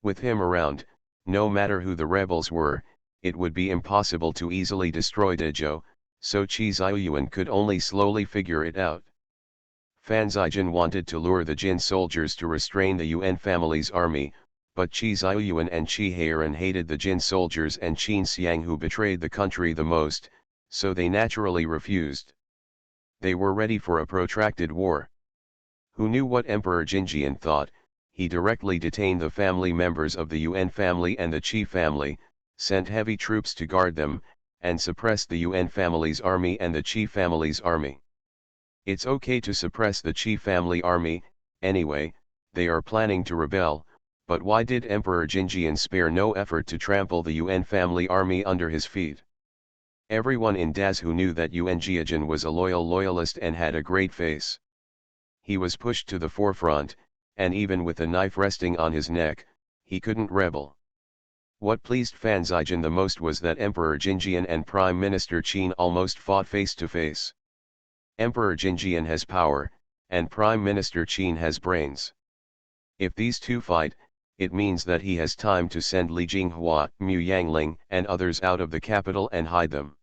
[SPEAKER 1] With him around, no matter who the rebels were, it would be impossible to easily destroy Dezhou, so Qi Ziyuan could only slowly figure it out. Fanzigen wanted to lure the Jin soldiers to restrain the Yuan family's army, but Qi Ziyuan and Qi Heiran hated the Jin soldiers and Qin Xiang who betrayed the country the most, so they naturally refused. They were ready for a protracted war. Who knew what Emperor Jinjian thought? He directly detained the family members of the Yuan family and the Qi family, sent heavy troops to guard them, and suppressed the Yuan family's army and the Qi family's army. It's okay to suppress the Qi family army, anyway, they are planning to rebel, but why did Emperor Jinjian spare no effort to trample the Yuan family army under his feet? Everyone in Dazhu knew that Yuan Jiajin was a loyalist and had a great face. He was pushed to the forefront, and even with a knife resting on his neck, he couldn't rebel. What pleased Fan Zijin the most was that Emperor Jinjian and Prime Minister Qin almost fought face to face. Emperor Jinjian has power, and Prime Minister Qin has brains. If these two fight, it means that he has time to send Li Jinghua, Mu Yangling, and others out of the capital and hide them.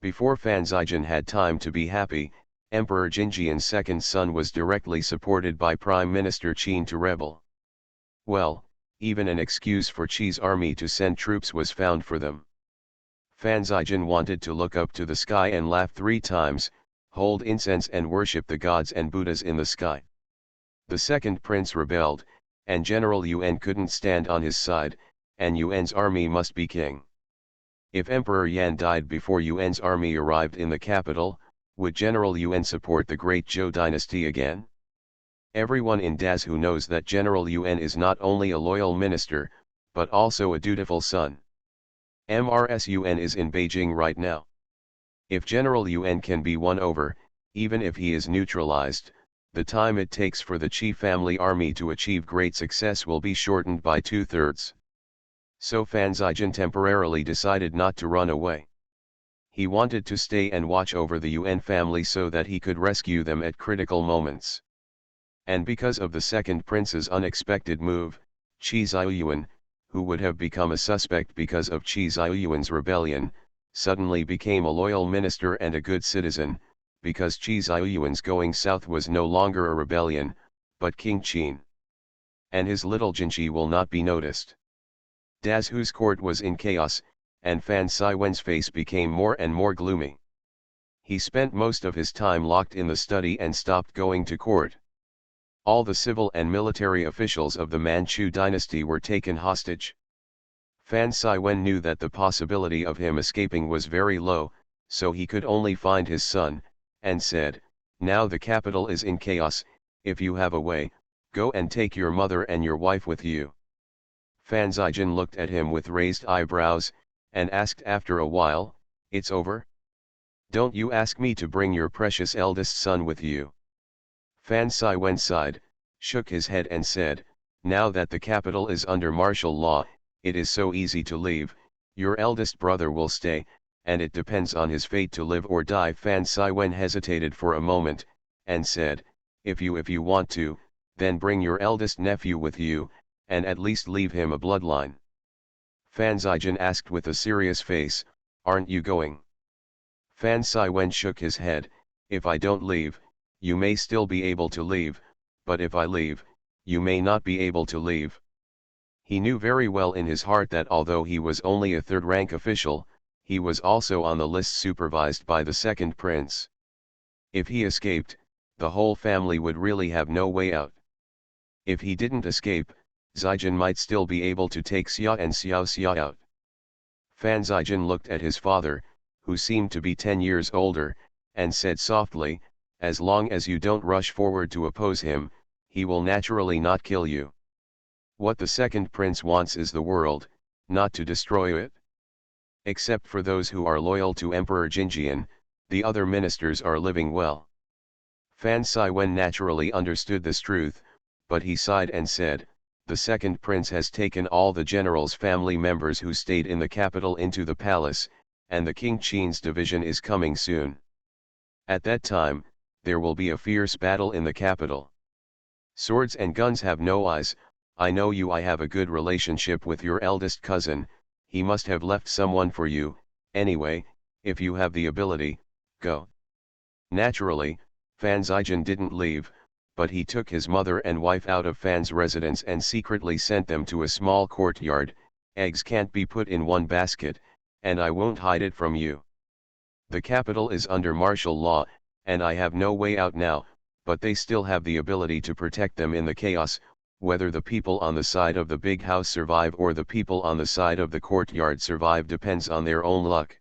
[SPEAKER 1] Before Fan Zijin had time to be happy, Emperor Jinjian's second son was directly supported by Prime Minister Qin to rebel. Well, even an excuse for Qi's army to send troops was found for them. Fan Zijin wanted to look up to the sky and laugh 3 times, hold incense and worship the gods and Buddhas in the sky. The second prince rebelled, and General Yuan couldn't stand on his side, and Yuan's army must be king. If Emperor Yan died before Yuan's army arrived in the capital, would General Yuan support the Great Zhou dynasty again? Everyone in Dazhu knows that General Yuan is not only a loyal minister, but also a dutiful son. MRS Yuan is in Beijing right now. If General Yuan can be won over, even if he is neutralized, the time it takes for the Qi family army to achieve great success will be shortened by 2/3. So Fan Zijin temporarily decided not to run away. He wanted to stay and watch over the Yuan family so that he could rescue them at critical moments. And because of the second prince's unexpected move, Qi Ziyuan, who would have become a suspect because of Qi Ziyuan's rebellion, suddenly became a loyal minister and a good citizen, because Qi Ziyuan's going south was no longer a rebellion, but King Qin. And his little Jinji will not be noticed. Dazhu's court was in chaos, and Fan Siwen's face became more and more gloomy. He spent most of his time locked in the study and stopped going to court. All the civil and military officials of the Manchu dynasty were taken hostage. Fan Siwen knew that the possibility of him escaping was very low, so he could only find his son, and said, "Now the capital is in chaos, if you have a way, go and take your mother and your wife with you." Fan Zijin looked at him with raised eyebrows, and asked after a while, "It's over? Don't you ask me to bring your precious eldest son with you?" Fan Siwen sighed, shook his head and said, "Now that the capital is under martial law, it is so easy to leave, your eldest brother will stay, and it depends on his fate to live or die." Fan Siwen hesitated for a moment, and said, if you want to, then bring your eldest nephew with you, and at least leave him a bloodline." Fan Zijin asked with a serious face, "Aren't you going?" Fan Siwen shook his head, "If I don't leave, you may still be able to leave, but if I leave, you may not be able to leave." He knew very well in his heart that although he was only a third-rank official, he was also on the list supervised by the second prince. If he escaped, the whole family would really have no way out. If he didn't escape, Zijin might still be able to take Xia and Xiao Xia out. Fan Zijin looked at his father, who seemed to be 10 years older, and said softly, "As long as you don't rush forward to oppose him, he will naturally not kill you. What the second prince wants is the world, not to destroy it. Except for those who are loyal to Emperor Jinjian, the other ministers are living well." Fan Siwen naturally understood this truth, but he sighed and said, "The second prince has taken all the general's family members who stayed in the capital into the palace, and the King Qin's division is coming soon. At that time, there will be a fierce battle in the capital. Swords and guns have no eyes. I know you. I have a good relationship with your eldest cousin, he must have left someone for you. Anyway, if you have the ability, go." Naturally, Fan Zijin didn't leave, but he took his mother and wife out of Fan's residence and secretly sent them to a small courtyard. "Eggs can't be put in one basket, and I won't hide it from you. The capital is under martial law, and I have no way out now, but they still have the ability to protect them in the chaos. Whether the people on the side of the big house survive or the people on the side of the courtyard survive depends on their own luck.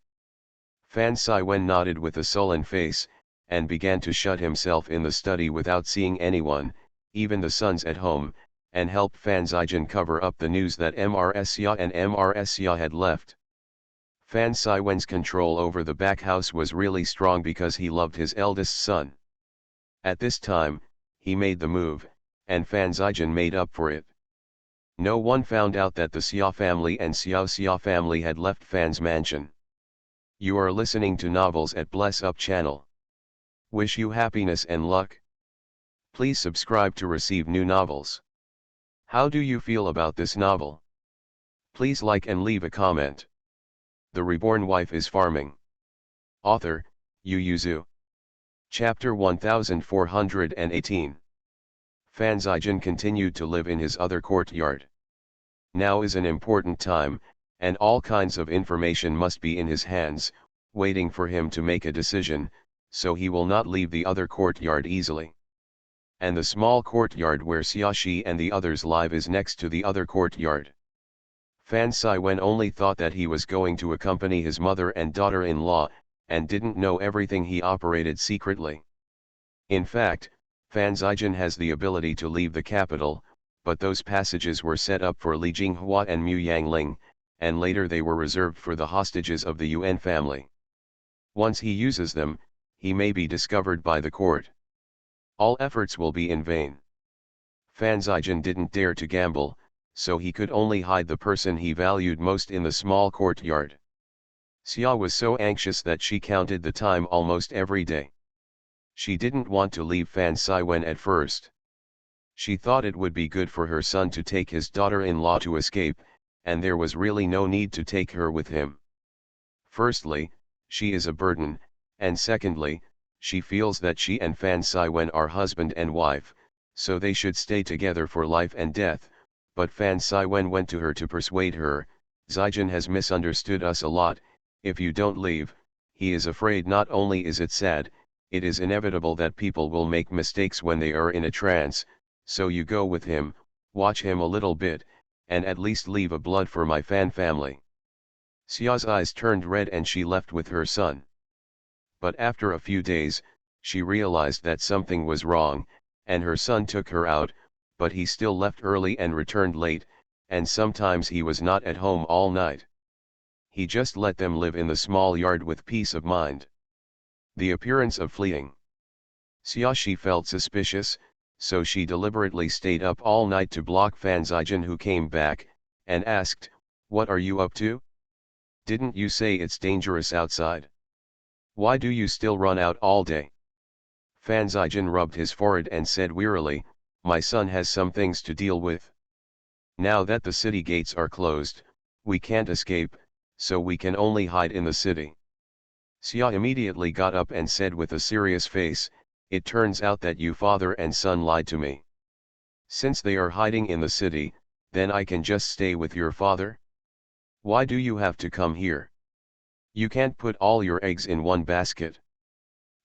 [SPEAKER 1] Fan Siwen nodded with a sullen face, and began to shut himself in the study without seeing anyone, even the sons at home, and helped Fan Zijian cover up the news that Mrsya and Mrsya had left. Fan Siwen's control over the back house was really strong because he loved his eldest son. At this time, he made the move, and Fan Zijian made up for it. No one found out that the Xia family and Xiao Xia family had left Fan's mansion. You are listening to Novels at Bless Up channel. Wish you happiness and luck. Please subscribe to receive new novels. How do you feel about this novel? Please like and leave a comment. The Reborn Wife is Farming. Author, Yu Yuzu. Chapter 1418. Fan Zijian continued to live in his other courtyard. Now is an important time, and all kinds of information must be in his hands, waiting for him to make a decision, so he will not leave the other courtyard easily. And the small courtyard where Xiaoxi and the others live is next to the other courtyard. Fan Siwen only thought that he was going to accompany his mother and daughter-in-law, and didn't know everything he operated secretly. In fact, Fan Zijian has the ability to leave the capital, but those passages were set up for Li Jinghua and Mu Yangling, and later they were reserved for the hostages of the Yuan family. Once he uses them, he may be discovered by the court. All efforts will be in vain. Fan Zijian didn't dare to gamble, so he could only hide the person he valued most in the small courtyard. Xia was so anxious that she counted the time almost every day. She didn't want to leave Fan Siwen at first. She thought it would be good for her son to take his daughter-in-law to escape, and there was really no need to take her with him. Firstly, she is a burden, and secondly, she feels that she and Fan Siwen are husband and wife, so they should stay together for life and death. But Fan Siwen went to her to persuade her. Zijian has misunderstood us a lot. If you don't leave, he is afraid. Not only is it sad, it is inevitable that people will make mistakes when they are in a trance, so you go with him, watch him a little bit, and at least leave a blood for my Fan family. Xia's eyes turned red and she left with her son. But after a few days, she realized that something was wrong, and her son took her out, but he still left early and returned late, and sometimes he was not at home all night. He just let them live in the small yard with peace of mind. The appearance of fleeing. Xiaoxi felt suspicious, so she deliberately stayed up all night to block Fan Zijian, who came back, and asked, "What are you up to? Didn't you say it's dangerous outside? Why do you still run out all day?" Fan Zijian rubbed his forehead and said wearily, "My son has some things to deal with. Now that the city gates are closed, we can't escape, so we can only hide in the city." Xia immediately got up and said with a serious face, "It turns out that you father and son lied to me. Since they are hiding in the city, then I can just stay with your father? Why do you have to come here? You can't put all your eggs in one basket."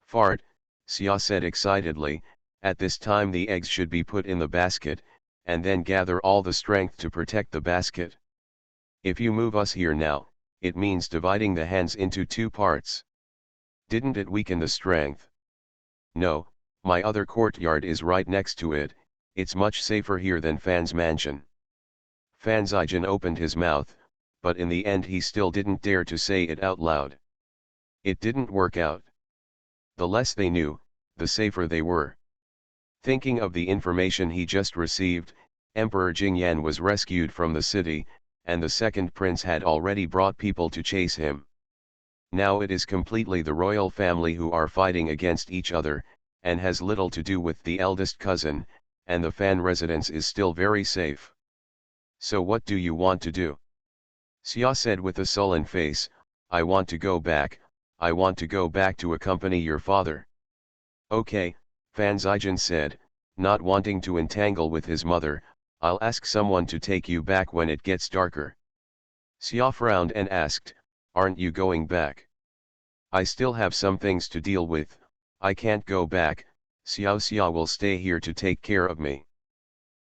[SPEAKER 1] "Fart," Xia said excitedly, "at this time the eggs should be put in the basket, and then gather all the strength to protect the basket. If you move us here now, it means dividing the hens into two parts. Didn't it weaken the strength? No, my other courtyard is right next to it, it's much safer here than Fan's mansion." Fan Zijian opened his mouth, but in the end he still didn't dare to say it out loud. It didn't work out. The less they knew, the safer they were. Thinking of the information he just received, Emperor Jingyan was rescued from the city, and the second prince had already brought people to chase him. Now it is completely the royal family who are fighting against each other, and has little to do with the eldest cousin, and the Fan residence is still very safe. "So what do you want to do?" Xia said with a sullen face, "I want to go back, I want to go back to accompany your father." "Okay," Fan Zijian said, not wanting to entangle with his mother, "I'll ask someone to take you back when it gets darker." Xia frowned and asked, "Aren't you going back?" "I still have some things to deal with, I can't go back, Xiao Xia will stay here to take care of me.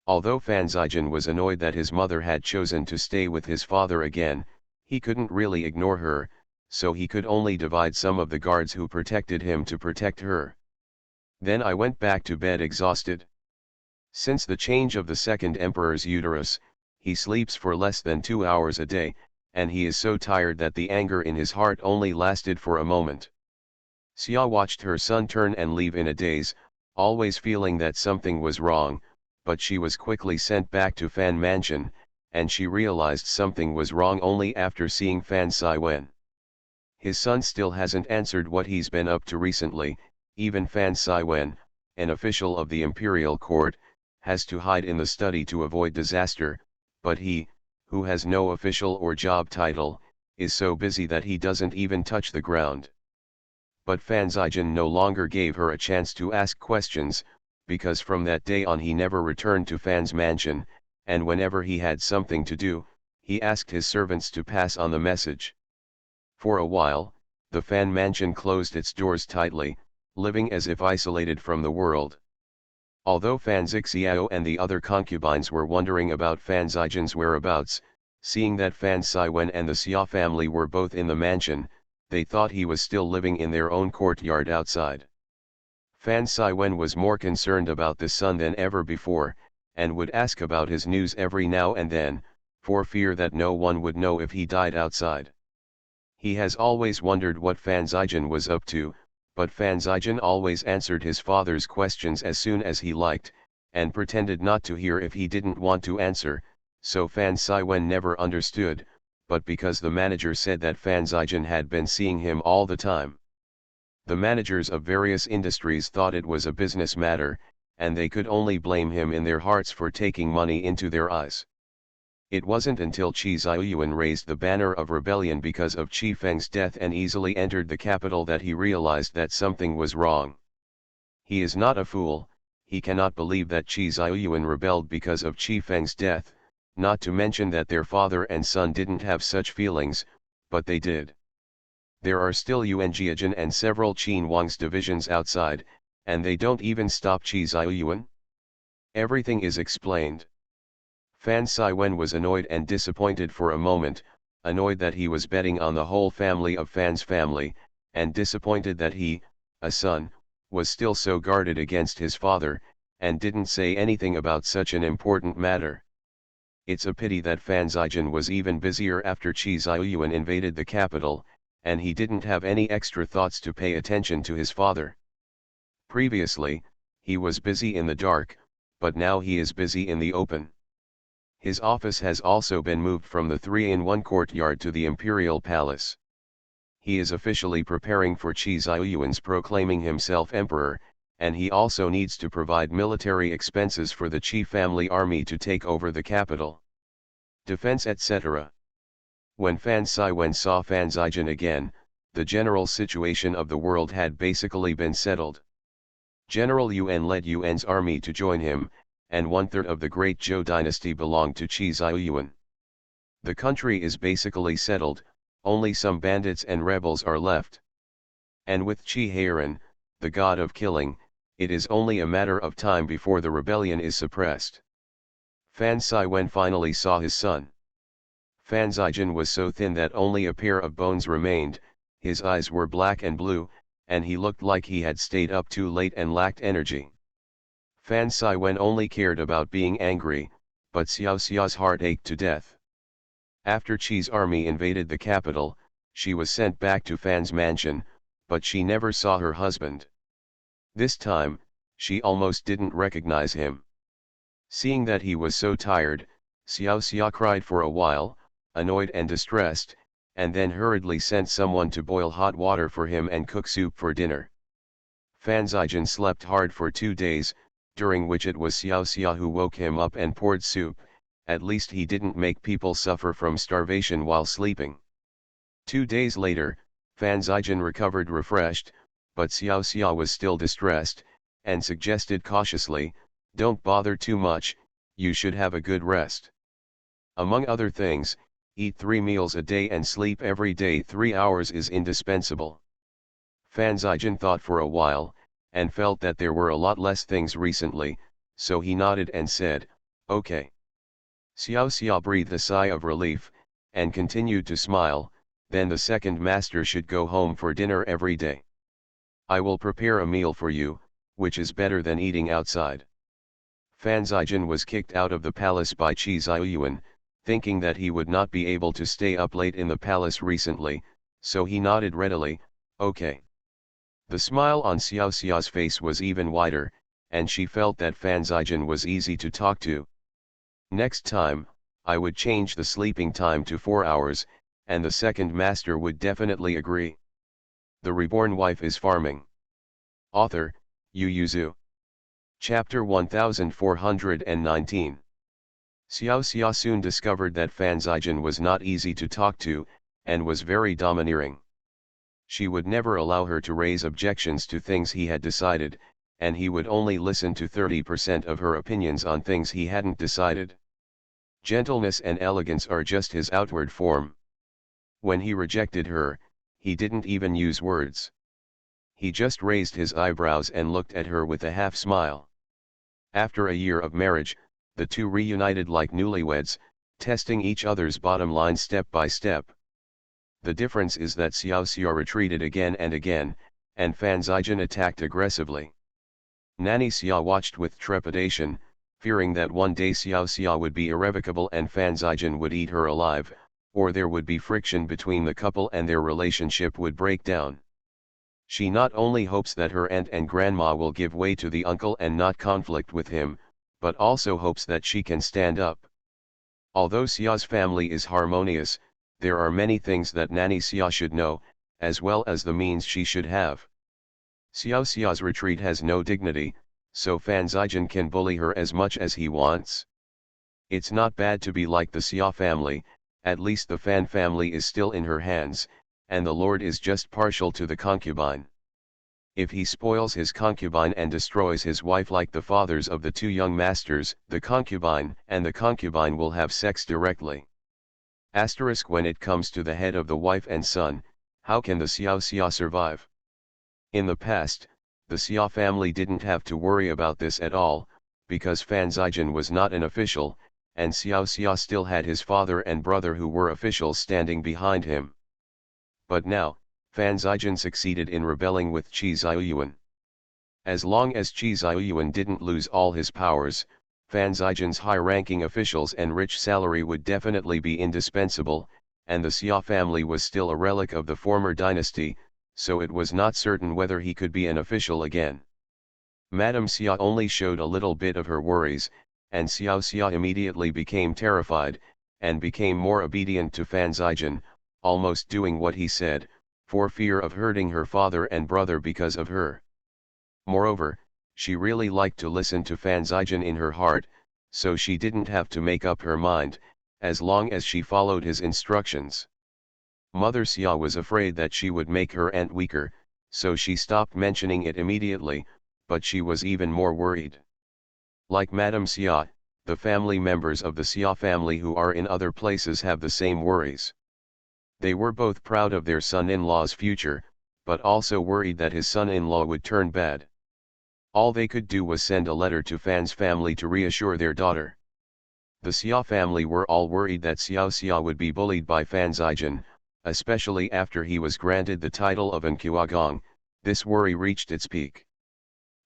[SPEAKER 1] Although Fan Zijin was annoyed that his mother had chosen to stay with his father again, he couldn't really ignore her, so he could only divide some of the guards who protected him to protect her. Then I went back to bed exhausted. Since the change of the second emperor's uterus, he sleeps for less than 2 hours a day, and he is so tired that the anger in his heart only lasted for a moment. Xia watched her son turn and leave in a daze, always feeling that something was wrong, but she was quickly sent back to Fan Mansion, and she realized something was wrong only after seeing Fan Saiwen. His son still hasn't answered what he's been up to recently. Even Fan Saiwen, an official of the imperial court, has to hide in the study to avoid disaster, but he, who has no official or job title, is so busy that he doesn't even touch the ground. But Fan Zijin no longer gave her a chance to ask questions, because from that day on he never returned to Fan's mansion, and whenever he had something to do, he asked his servants to pass on the message. For a while, the Fan mansion closed its doors tightly, living as if isolated from the world. Although Fan Zixiao and the other concubines were wondering about Fan Zijin's whereabouts, seeing that Fan Saiwen and the Xia family were both in the mansion, they thought he was still living in their own courtyard outside. Fan Saiwen was more concerned about the son than ever before, and would ask about his news every now and then, for fear that no one would know if he died outside. He has always wondered what Fan Zijin was up to, but Fan Zijin always answered his father's questions as soon as he liked, and pretended not to hear if he didn't want to answer, so Fan Saiwen never understood, but because the manager said that Fan Zijin had been seeing him all the time. The managers of various industries thought it was a business matter, and they could only blame him in their hearts for taking money into their eyes. It wasn't until Qi Ziyuan raised the banner of rebellion because of Qi Feng's death and easily entered the capital that he realized that something was wrong. He is not a fool, he cannot believe that Qi Ziyuan rebelled because of Qi Feng's death, not to mention that their father and son didn't have such feelings, but they did. There are still Yuan Jiajin and several Qin Wang's divisions outside, and they don't even stop Qi Ziyuan? Everything is explained. Fan Saiwen was annoyed and disappointed for a moment, annoyed that he was betting on the whole family of Fan's family, and disappointed that he, a son, was still so guarded against his father, and didn't say anything about such an important matter. It's a pity that Fan Zijin was even busier after Qi Ziyuan invaded the capital, and he didn't have any extra thoughts to pay attention to his father. Previously, he was busy in the dark, but now he is busy in the open. His office has also been moved from the 3-in-1 courtyard to the imperial palace. He is officially preparing for Qi Ziyuan's proclaiming himself emperor, and he also needs to provide military expenses for the Qi family army to take over the capital. Defense etc. When Fan Saiwen saw Fan Zijin again, the general situation of the world had basically been settled. General Yuan led Yuan's army to join him, and 1/3 of the Great Zhou dynasty belonged to Qi Ziyuan. The country is basically settled, only some bandits and rebels are left. And with Qi Heiran, the god of killing, it is only a matter of time before the rebellion is suppressed. Fan Saiwen finally saw his son. Fan Zijin was so thin that only a pair of bones remained, his eyes were black and blue, and he looked like he had stayed up too late and lacked energy. Fan Saiwen only cared about being angry, but Xiao Xia's heart ached to death. After Qi's army invaded the capital, she was sent back to Fan's mansion, but she never saw her husband. This time, she almost didn't recognize him. Seeing that he was so tired, Xiao Xia cried for a while, annoyed and distressed, and then hurriedly sent someone to boil hot water for him and cook soup for dinner. Fan Zijin slept hard for 2 days, during which it was Xiao Xia who woke him up and poured soup. At least he didn't make people suffer from starvation while sleeping. 2 days later, Fan Zijin recovered refreshed, but Xiao Xia was still distressed, and suggested cautiously, "Don't bother too much, you should have a good rest. Among other things, eat 3 meals a day and sleep every day 3 hours is indispensable." Fan Zijin thought for a while, and felt that there were a lot less things recently, so he nodded and said, "Okay." Xiao Xia breathed a sigh of relief, and continued to smile. "Then the second master should go home for dinner every day. I will prepare a meal for you, which is better than eating outside." Fan Zijin was kicked out of the palace by Qi Ziyuan, thinking that he would not be able to stay up late in the palace recently, so he nodded readily, "Okay." The smile on Xiao Xia's face was even wider, and she felt that Fan Zijin was easy to talk to. "Next time, I would change the sleeping time to 4 hours, and the second master would definitely agree." The Reborn Wife is Farming. Author, Yu Yuzu. Chapter 1419. Xiao Xia soon discovered that Fan Zijin was not easy to talk to, and was very domineering. She would never allow her to raise objections to things he had decided, and he would only listen to 30% of her opinions on things he hadn't decided. Gentleness and elegance are just his outward form. When he rejected her, he didn't even use words. He just raised his eyebrows and looked at her with a half smile. After a year of marriage, the two reunited like newlyweds, testing each other's bottom line step by step. The difference is that Xiao Xia retreated again and again, and Fan Zijin attacked aggressively. Nanny Xia watched with trepidation, fearing that one day Xiao Xia would be irrevocable and Fan Zijin would eat her alive, or there would be friction between the couple and their relationship would break down. She not only hopes that her aunt and grandma will give way to the uncle and not conflict with him, but also hopes that she can stand up. Although Xia's family is harmonious, there are many things that Nanny Xia should know, as well as the means she should have. Xiao Xia's retreat has no dignity, so Fan Zijin can bully her as much as he wants. It's not bad to be like the Xia family, at least the Fan family is still in her hands, and the Lord is just partial to the concubine. If he spoils his concubine and destroys his wife like the fathers of the two young masters, the concubine will have sex directly. Asterisk when it comes to the head of the wife and son, how can the Xiao Xia survive? In the past, the Xia family didn't have to worry about this at all, because Fan Zijin was not an official, and Xiao Xia still had his father and brother who were officials standing behind him. But now, Fan Zijin succeeded in rebelling with Qi Ziyuan. As long as Qi Ziyuan didn't lose all his powers, Fan Zijin's high-ranking officials and rich salary would definitely be indispensable, and the Xia family was still a relic of the former dynasty, so it was not certain whether he could be an official again. Madame Xia only showed a little bit of her worries, and Xiao Xia immediately became terrified, and became more obedient to Fan Zijin, almost doing what he said, for fear of hurting her father and brother because of her. Moreover, she really liked to listen to Fan Zijin in her heart, so she didn't have to make up her mind, as long as she followed his instructions. Mother Xia was afraid that she would make her aunt weaker, so she stopped mentioning it immediately, but she was even more worried. Like Madame Xia, the family members of the Xia family who are in other places have the same worries. They were both proud of their son-in-law's future, but also worried that his son-in-law would turn bad. All they could do was send a letter to Fan's family to reassure their daughter. The Xia family were all worried that Xiao Xia would be bullied by Fan Zijin, especially after he was granted the title of Anqiagong. This worry reached its peak.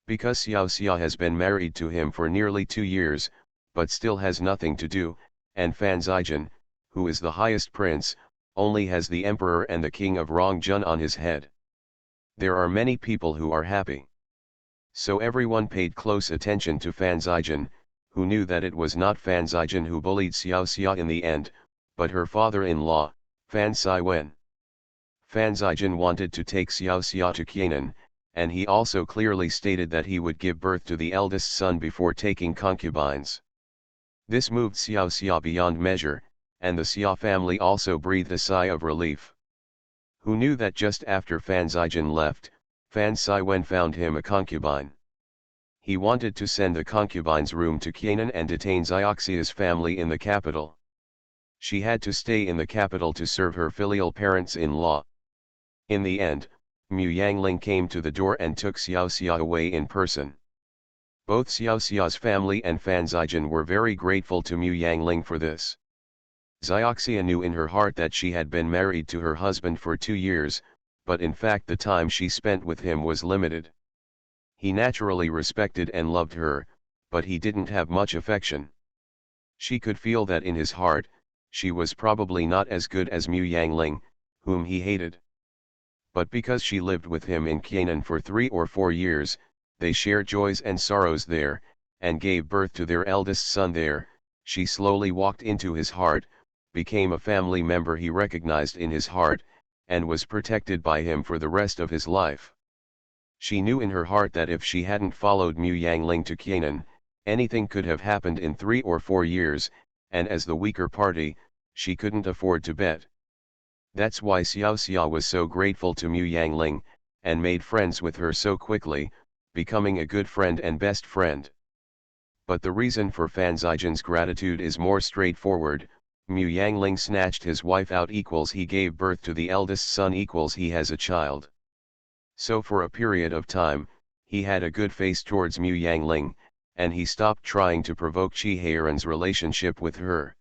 [SPEAKER 1] Because Xiao Xia has been married to him for nearly 2 years, but still has nothing to do, and Fan Zijin, who is the highest prince, only has the emperor and the king of Rongjun on his head. There are many people who are happy. So everyone paid close attention to Fan Zijin, who knew that it was not Fan Zijin who bullied Xiao Xia in the end, but her father-in-law, Fan Saiwen. Fan Zijin wanted to take Xiao Xia to Qianan, and he also clearly stated that he would give birth to the eldest son before taking concubines. This moved Xiao Xia beyond measure, and the Xia family also breathed a sigh of relief. Who knew that just after Fan Zijin left, Fan Saiwen found him a concubine. He wanted to send the concubine's room to Qianan and detain Xioxia's family in the capital. She had to stay in the capital to serve her filial parents-in-law. In the end, Mu Yangling came to the door and took Xiao Xia away in person. Both Xiao Xia's family and Fan Zijin were very grateful to Mu Yangling for this. Xiaoxia knew in her heart that she had been married to her husband for 2 years, but in fact the time she spent with him was limited. He naturally respected and loved her, but he didn't have much affection. She could feel that in his heart, she was probably not as good as Mu Yangling, whom he hated. But because she lived with him in Qianan for 3 or 4 years, they shared joys and sorrows there, and gave birth to their eldest son there, she slowly walked into his heart, became a family member he recognized in his heart, and was protected by him for the rest of his life. She knew in her heart that if she hadn't followed Mu Yangling to Qianan, anything could have happened in 3 or 4 years, and as the weaker party, she couldn't afford to bet. That's why Xiao Xia was so grateful to Mu Yangling, and made friends with her so quickly, becoming a good friend and best friend. But the reason for Fan Zijin's gratitude is more straightforward. Mu Yangling snatched his wife out equals he gave birth to the eldest son equals he has a child. So for a period of time, he had a good face towards Mu Yangling, and he stopped trying to provoke Qi Heiran's relationship with her.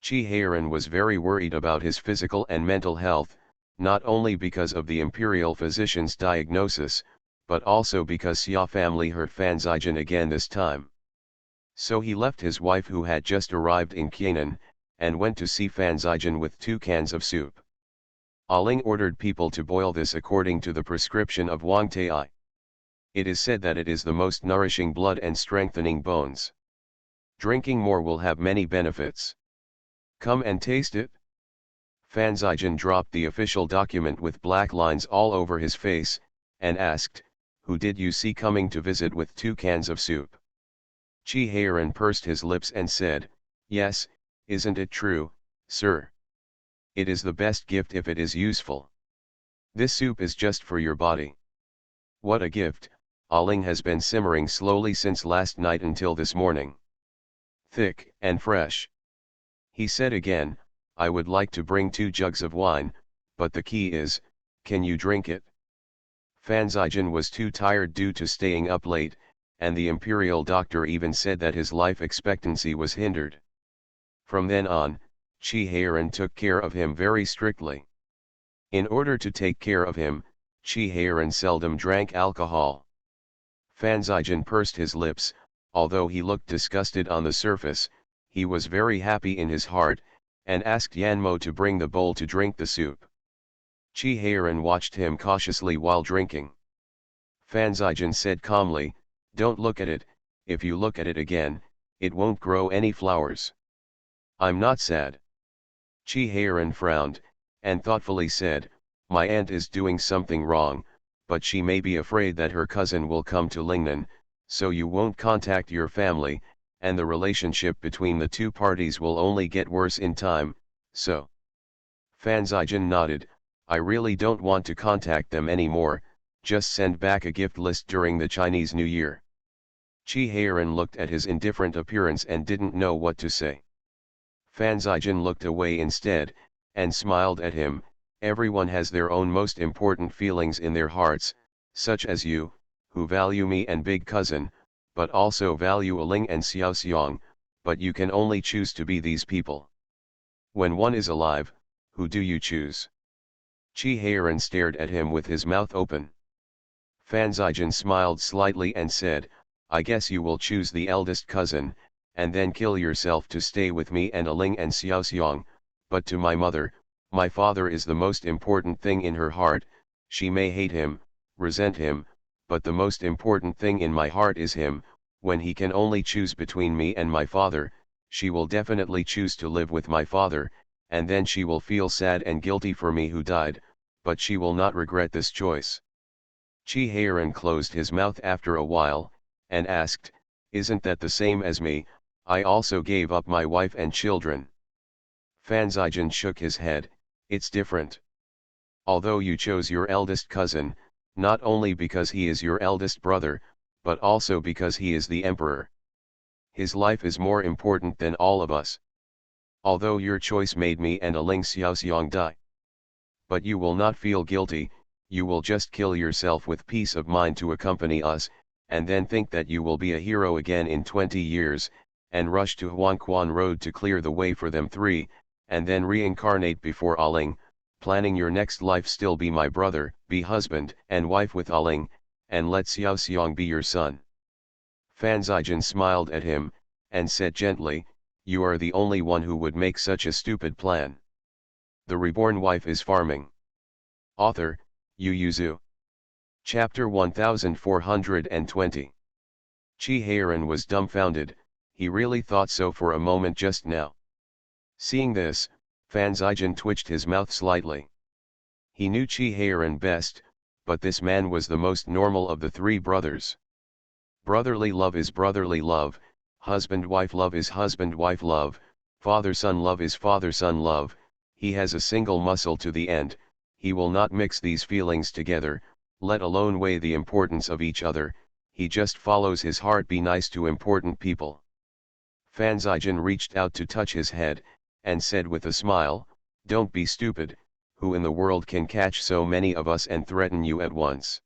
[SPEAKER 1] Qi Heiran was very worried about his physical and mental health, not only because of the imperial physician's diagnosis, but also because Xia family hurt Fan Zijin again this time. So he left his wife who had just arrived in Qianan, and went to see Fan Zijin with 2 cans of soup. Aling ordered people to boil this according to the prescription of Wang Tai. It is said that it is the most nourishing blood and strengthening bones. Drinking more will have many benefits. Come and taste it. Fan Zijin dropped the official document with black lines all over his face, and asked, "Who did you see coming to visit with 2 cans of soup?" Qi Heiran pursed his lips and said, "Yes, isn't it true, sir? It is the best gift if it is useful. This soup is just for your body." What a gift! Aling has been simmering slowly since last night until this morning. Thick and fresh. He said again, "I would like to bring 2 jugs of wine, but the key is, can you drink it?" Fan Zijin was too tired due to staying up late, and the imperial doctor even said that his life expectancy was hindered. From then on, Qi Heiran took care of him very strictly. In order to take care of him, Qi Heiran seldom drank alcohol. Fan Zijin pursed his lips. Although he looked disgusted on the surface, he was very happy in his heart, and asked Yanmo to bring the bowl to drink the soup. Qi Heiran watched him cautiously while drinking. Fan Zijin said calmly, "Don't look at it, if you look at it again, it won't grow any flowers." "I'm not sad." Qi Heiran frowned, and thoughtfully said, "My aunt is doing something wrong, but she may be afraid that her cousin will come to Lingnan, so you won't contact your family, and the relationship between the 2 parties will only get worse in time, so." Fan Zijin nodded, "I really don't want to contact them anymore, just send back a gift list during the Chinese New Year." Qi Heiran looked at his indifferent appearance and didn't know what to say. Fan Zijin looked away instead, and smiled at him. "Everyone has their own most important feelings in their hearts, such as you, who value me and big cousin, but also value Aling and Xiao Xiang, but you can only choose to be these people. When one is alive, who do you choose?" Qi Heiran stared at him with his mouth open. Fan Zijin smiled slightly and said, "I guess you will choose the eldest cousin, and then kill yourself to stay with me and Aling and Xiao Xiang, but to my mother, my father is the most important thing in her heart. She may hate him, resent him, but the most important thing in my heart is him. When he can only choose between me and my father, she will definitely choose to live with my father, and then she will feel sad and guilty for me who died, but she will not regret this choice." Qi Heiran closed his mouth after a while, and asked, "Isn't that the same as me? I also gave up my wife and children." Fan Zijin shook his head, "It's different. Although you chose your eldest cousin, not only because he is your eldest brother, but also because he is the emperor. His life is more important than all of us. Although your choice made me and Aling Xiaoxiang die. But you will not feel guilty, you will just kill yourself with peace of mind to accompany us, and then think that you will be a hero again in 20 years, and rush to Huanquan Road to clear the way for them three, and then reincarnate before Aling, planning your next life still be my brother, be husband and wife with Aling, and let Xiao Xiong be your son. Fan Zijian smiled at him, and said gently, you are the only one who would make such a stupid plan. The reborn wife is farming. Author, Yu Yuzu. Chapter 1420. Chi Heiran was dumbfounded, he really thought so for a moment just now. Seeing this, Fan Zijian twitched his mouth slightly. He knew Chi Heiran best, but this man was the most normal of the three brothers. Brotherly love is brotherly love, husband-wife love is husband-wife love, father-son love is father-son love, he has a single muscle to the end, he will not mix these feelings together, let alone weigh the importance of each other, he just follows his heart. Be nice to important people. Fan Zijian reached out to touch his head, and said with a smile, don't be stupid, who in the world can catch so many of us and threaten you at once?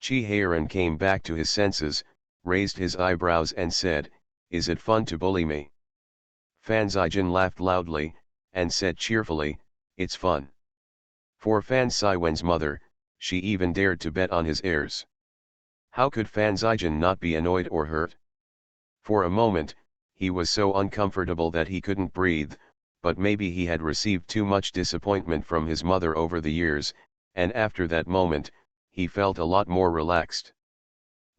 [SPEAKER 1] Chi Heiran came back to his senses, raised his eyebrows and said, is it fun to bully me? Fan Zijian laughed loudly, and said cheerfully, it's fun. For Fan Siwen's mother, she even dared to bet on his heirs. How could Fan Zijian not be annoyed or hurt? For a moment, he was so uncomfortable that he couldn't breathe, but maybe he had received too much disappointment from his mother over the years, and after that moment, he felt a lot more relaxed.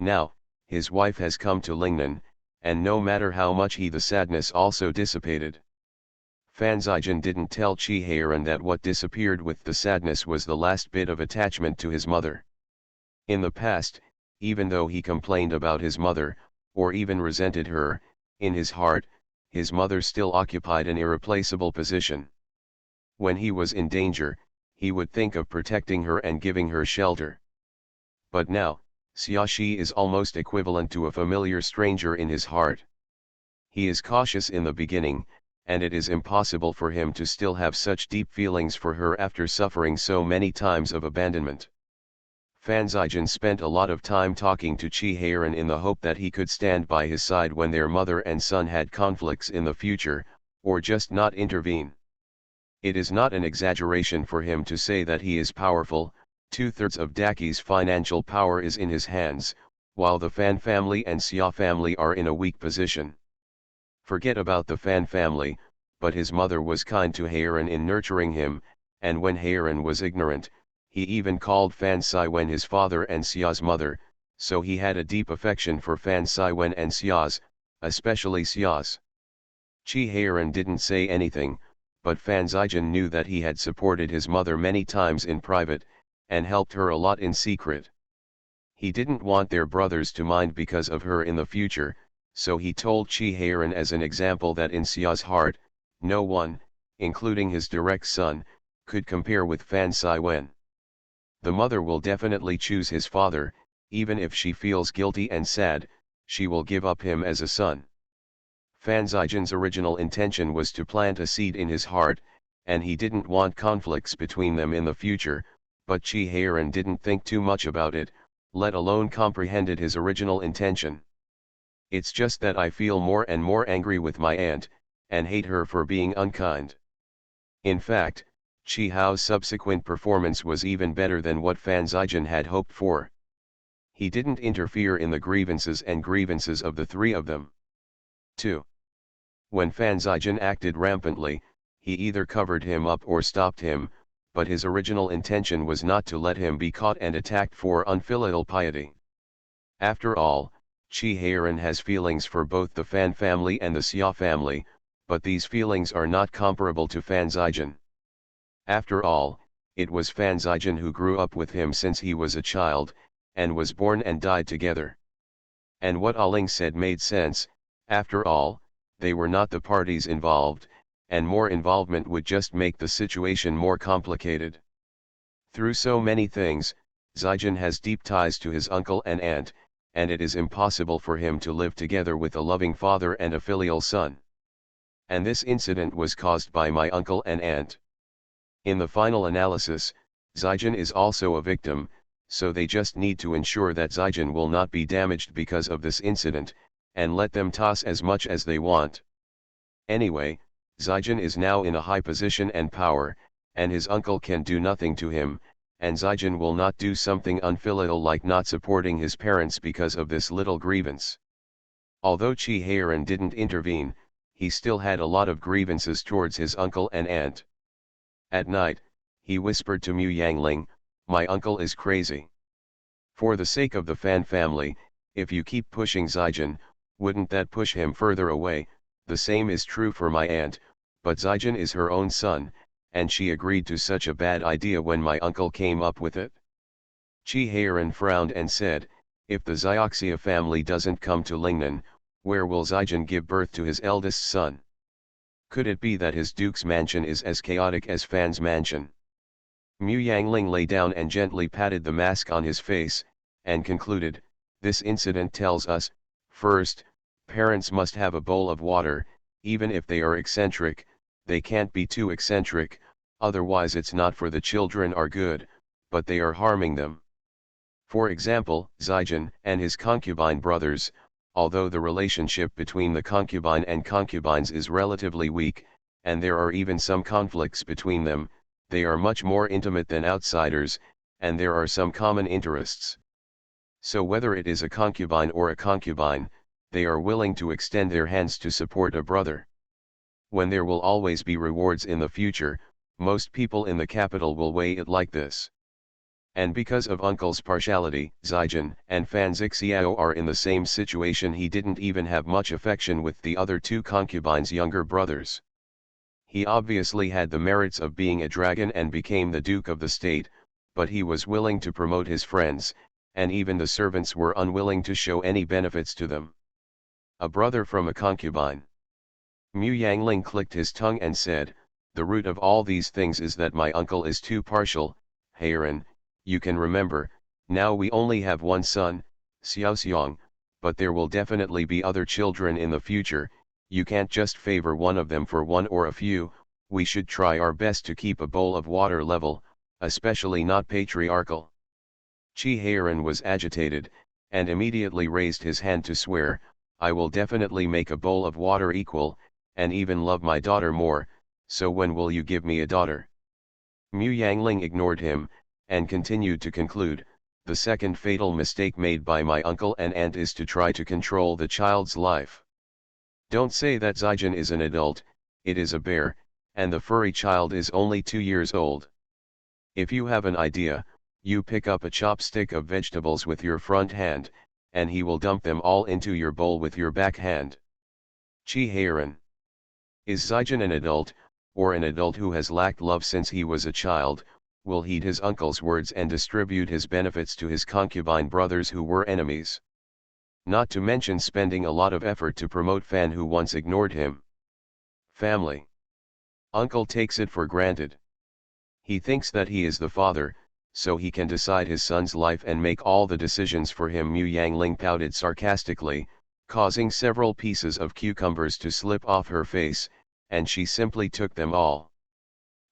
[SPEAKER 1] Now, his wife has come to Lingnan, and no matter how much the sadness also dissipated. Fan Zijian didn't tell Chi Heiran that what disappeared with the sadness was the last bit of attachment to his mother. In the past, even though he complained about his mother, or even resented her, in his heart, his mother still occupied an irreplaceable position. When he was in danger, he would think of protecting her and giving her shelter. But now, Xiaoxi is almost equivalent to a familiar stranger in his heart. He is cautious in the beginning, and it is impossible for him to still have such deep feelings for her after suffering so many times of abandonment. Fan Zijian spent a lot of time talking to Chi Heiran in the hope that he could stand by his side when their mother and son had conflicts in the future, or just not intervene. It is not an exaggeration for him to say that he is powerful. 2/3 of Daki's financial power is in his hands, while the Fan family and Xia family are in a weak position. Forget about the Fan family, but his mother was kind to Heiran in nurturing him, and when Heiran was ignorant, he even called Fan Siwen his father and Xia's mother, so he had a deep affection for Fan Siwen and Xia's, especially Xia's. Chi Heiran didn't say anything, but Fan Zijian knew that he had supported his mother many times in private, and helped her a lot in secret. He didn't want their brothers to mind because of her in the future, so he told Chi Heiran as an example that in Xia's heart, no one, including his direct son, could compare with Fan Siwen. The mother will definitely choose his father, even if she feels guilty and sad, she will give up him as a son. Fan Zijian's original intention was to plant a seed in his heart, and he didn't want conflicts between them in the future, but Chi Heiran didn't think too much about it, let alone comprehended his original intention. It's just that I feel more and more angry with my aunt, and hate her for being unkind. In fact, Chi Hao's subsequent performance was even better than what Fan Zijian had hoped for. He didn't interfere in the grievances of the three of them. 2. When Fan Zijian acted rampantly, he either covered him up or stopped him, but his original intention was not to let him be caught and attacked for unfilial piety. After all, Chi Heiran has feelings for both the Fan family and the Xia family, but these feelings are not comparable to Fan Zijian. After all, it was Fan Zijian who grew up with him since he was a child, and was born and died together. And what Aling said made sense. After all, they were not the parties involved, and more involvement would just make the situation more complicated. Through so many things, Zijian has deep ties to his uncle and aunt, and it is impossible for him to live together with a loving father and a filial son. And this incident was caused by my uncle and aunt. In the final analysis, Zijin is also a victim, so they just need to ensure that Zijin will not be damaged because of this incident, and let them toss as much as they want. Anyway, Zijin is now in a high position and power, and his uncle can do nothing to him, and Zijin will not do something unfilial like not supporting his parents because of this little grievance. Although Chi Heiran didn't intervene, he still had a lot of grievances towards his uncle and aunt. At night, he whispered to Mu Yangling, "My uncle is crazy. For the sake of the Fan family, if you keep pushing Zijin, wouldn't that push him further away? The same is true for my aunt, but Zijin is her own son, and she agreed to such a bad idea when my uncle came up with it." Chi Heiran frowned and said, "If the Xioxia family doesn't come to Lingnan, where will Zijin give birth to his eldest son? Could it be that his duke's mansion is as chaotic as Fan's mansion?" Mu Yangling lay down and gently patted the mask on his face, and concluded, "This incident tells us, first, parents must have a bowl of water, even if they are eccentric, they can't be too eccentric, otherwise it's not for the children are good, but they are harming them. For example, Zijin and his concubine brothers, although the relationship between the concubine and concubines is relatively weak, and there are even some conflicts between them, they are much more intimate than outsiders, and there are some common interests. So whether it is a concubine or a concubine, they are willing to extend their hands to support a brother. When there will always be rewards in the future, most people in the capital will weigh it like this. And because of uncle's partiality, Zijin and Fan Zixiao are in the same situation. He didn't even have much affection with the other two concubines' younger brothers. He obviously had the merits of being a dragon and became the duke of the state, but he was willing to promote his friends, and even the servants were unwilling to show any benefits to them. A brother from a concubine. Mu Yangling clicked his tongue and said, "The root of all these things is that my uncle is too partial. Heiran, you can remember, now we only have one son, Xiaoxiang, but there will definitely be other children in the future. You can't just favor one of them for one or a few. We should try our best to keep a bowl of water level, especially not patriarchal." Chi Heiran was agitated, and immediately raised his hand to swear, "I will definitely make a bowl of water equal, and even love my daughter more, so when will you give me a daughter?" Mu Yangling ignored him, and continued to conclude, "The second fatal mistake made by my uncle and aunt is to try to control the child's life. Don't say that Zijin is an adult, it is a bear, and the furry child is only 2 years old. If you have an idea, you pick up a chopstick of vegetables with your front hand, and he will dump them all into your bowl with your back hand." Chi Heiran. Is Zijin an adult, or an adult who has lacked love since he was a child, will heed his uncle's words and distribute his benefits to his concubine brothers who were enemies? Not to mention spending a lot of effort to promote Fan who once ignored him. Family. Uncle takes it for granted. He thinks that he is the father, so he can decide his son's life and make all the decisions for him. Mu Yangling pouted sarcastically, causing several pieces of cucumbers to slip off her face, and she simply took them all.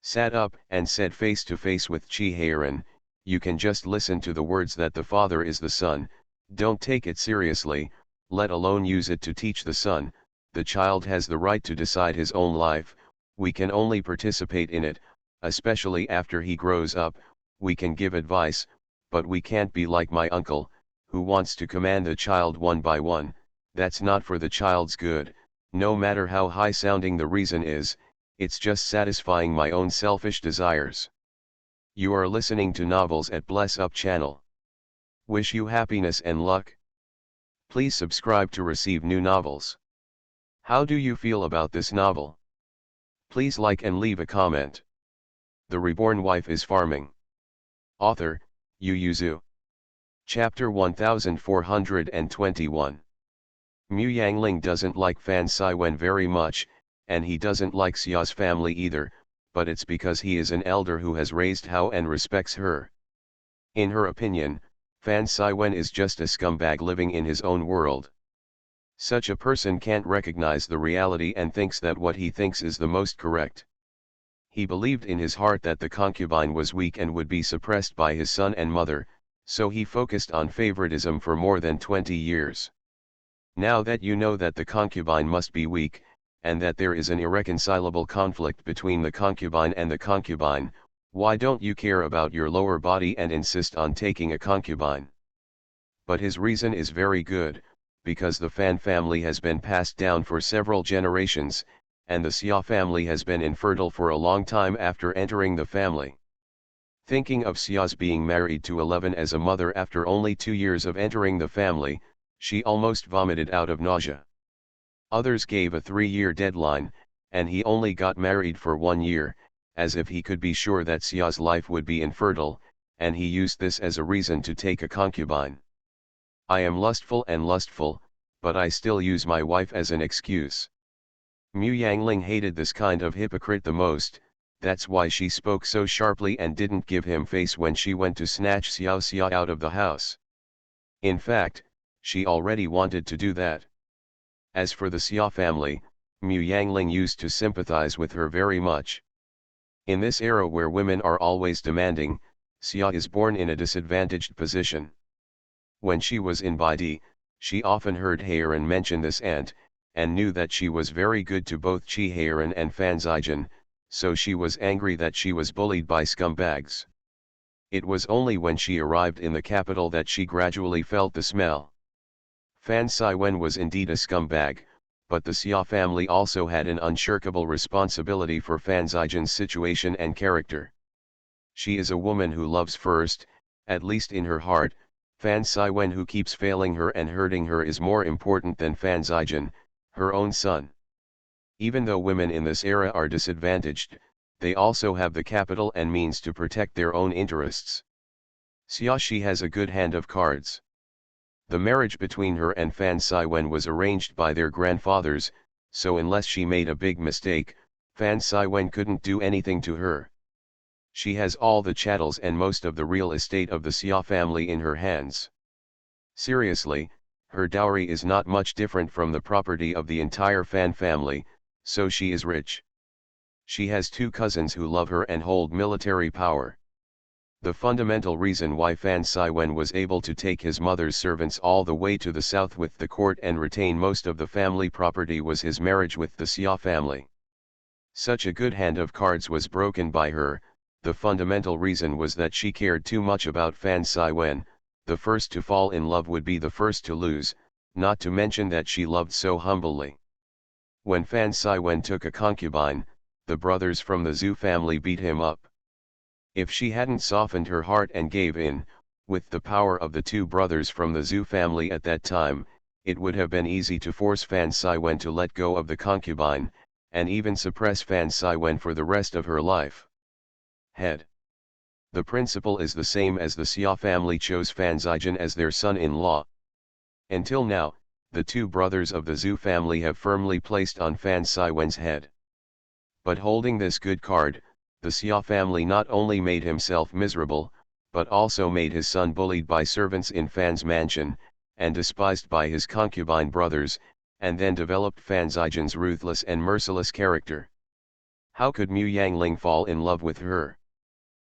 [SPEAKER 1] Sat up and said face to face with Chi Heiran, "You can just listen to the words that the father is the son, don't take it seriously, let alone use it to teach the son. The child has the right to decide his own life, we can only participate in it, especially after he grows up. We can give advice, but we can't be like my uncle, who wants to command the child one by one. That's not for the child's good, no matter how high-sounding the reason is, it's just satisfying my own selfish desires." You are listening to Novels at Bless Up channel. Wish you happiness and luck. Please subscribe to receive new novels. How do you feel about this novel? Please like and leave a comment. The Reborn Wife is Farming. Author, Yu Yuzu. Chapter 1421. Mu Yangling doesn't like Fan Saiwen very much, and he doesn't like Xia's family either, but it's because he is an elder who has raised Hao and respects her. In her opinion, Fan Saiwen is just a scumbag living in his own world. Such a person can't recognize the reality and thinks that what he thinks is the most correct. He believed in his heart that the concubine was weak and would be suppressed by his son and mother, so he focused on favoritism for more than 20 years. Now that you know that the concubine must be weak, and that there is an irreconcilable conflict between the concubine and the concubine, why don't you care about your lower body and insist on taking a concubine? But his reason is very good, because the Fan family has been passed down for several generations, and the Xia family has been infertile for a long time after entering the family. Thinking of Xia's being married to 11 as a mother after only 2 years of entering the family, she almost vomited out of nausea. Others gave a 3-year deadline, and he only got married for 1 year, as if he could be sure that Xia's life would be infertile, and he used this as a reason to take a concubine. I am lustful and lustful, but I still use my wife as an excuse. Mu Yangling hated this kind of hypocrite the most, that's why she spoke so sharply and didn't give him face when she went to snatch Xiao Xia out of the house. In fact, she already wanted to do that. As for the Xia family, Mu Yangling used to sympathize with her very much. In this era where women are always demanding, Xia is born in a disadvantaged position. When she was in Baidi, she often heard Heiran mention this aunt, and knew that she was very good to both Qi Heiran and Fan Zijin, so she was angry that she was bullied by scumbags. It was only when she arrived in the capital that she gradually felt the smell. Fan Siwen was indeed a scumbag, but the Xia family also had an unshirkable responsibility for Fan Zijin's situation and character. She is a woman who loves first, at least in her heart. Fan Siwen who keeps failing her and hurting her is more important than Fan Zijin, her own son. Even though women in this era are disadvantaged, they also have the capital and means to protect their own interests. Xiaxi has a good hand of cards. The marriage between her and Fan Siwen was arranged by their grandfathers, so unless she made a big mistake, Fan Siwen couldn't do anything to her. She has all the chattels and most of the real estate of the Xia family in her hands. Seriously, her dowry is not much different from the property of the entire Fan family, so she is rich. She has 2 cousins who love her and hold military power. The fundamental reason why Fan Siwen was able to take his mother's servants all the way to the south with the court and retain most of the family property was his marriage with the Xia family. Such a good hand of cards was broken by her. The fundamental reason was that she cared too much about Fan Siwen. The first to fall in love would be the first to lose, not to mention that she loved so humbly. When Fan Siwen took a concubine, the brothers from the Zhu family beat him up. If she hadn't softened her heart and gave in, with the power of the 2 brothers from the Zhu family at that time, it would have been easy to force Fan Siwen to let go of the concubine, and even suppress Fan Siwen for the rest of her life. Head. The principle is the same as the Xia family chose Fan Zijin as their son-in-law. Until now, the 2 brothers of the Zhu family have firmly placed on Fan Siwen's head. But holding this good card, the Xia family not only made himself miserable, but also made his son bullied by servants in Fan's mansion, and despised by his concubine brothers, and then developed Fan Zijin's ruthless and merciless character. How could Mu Yangling fall in love with her?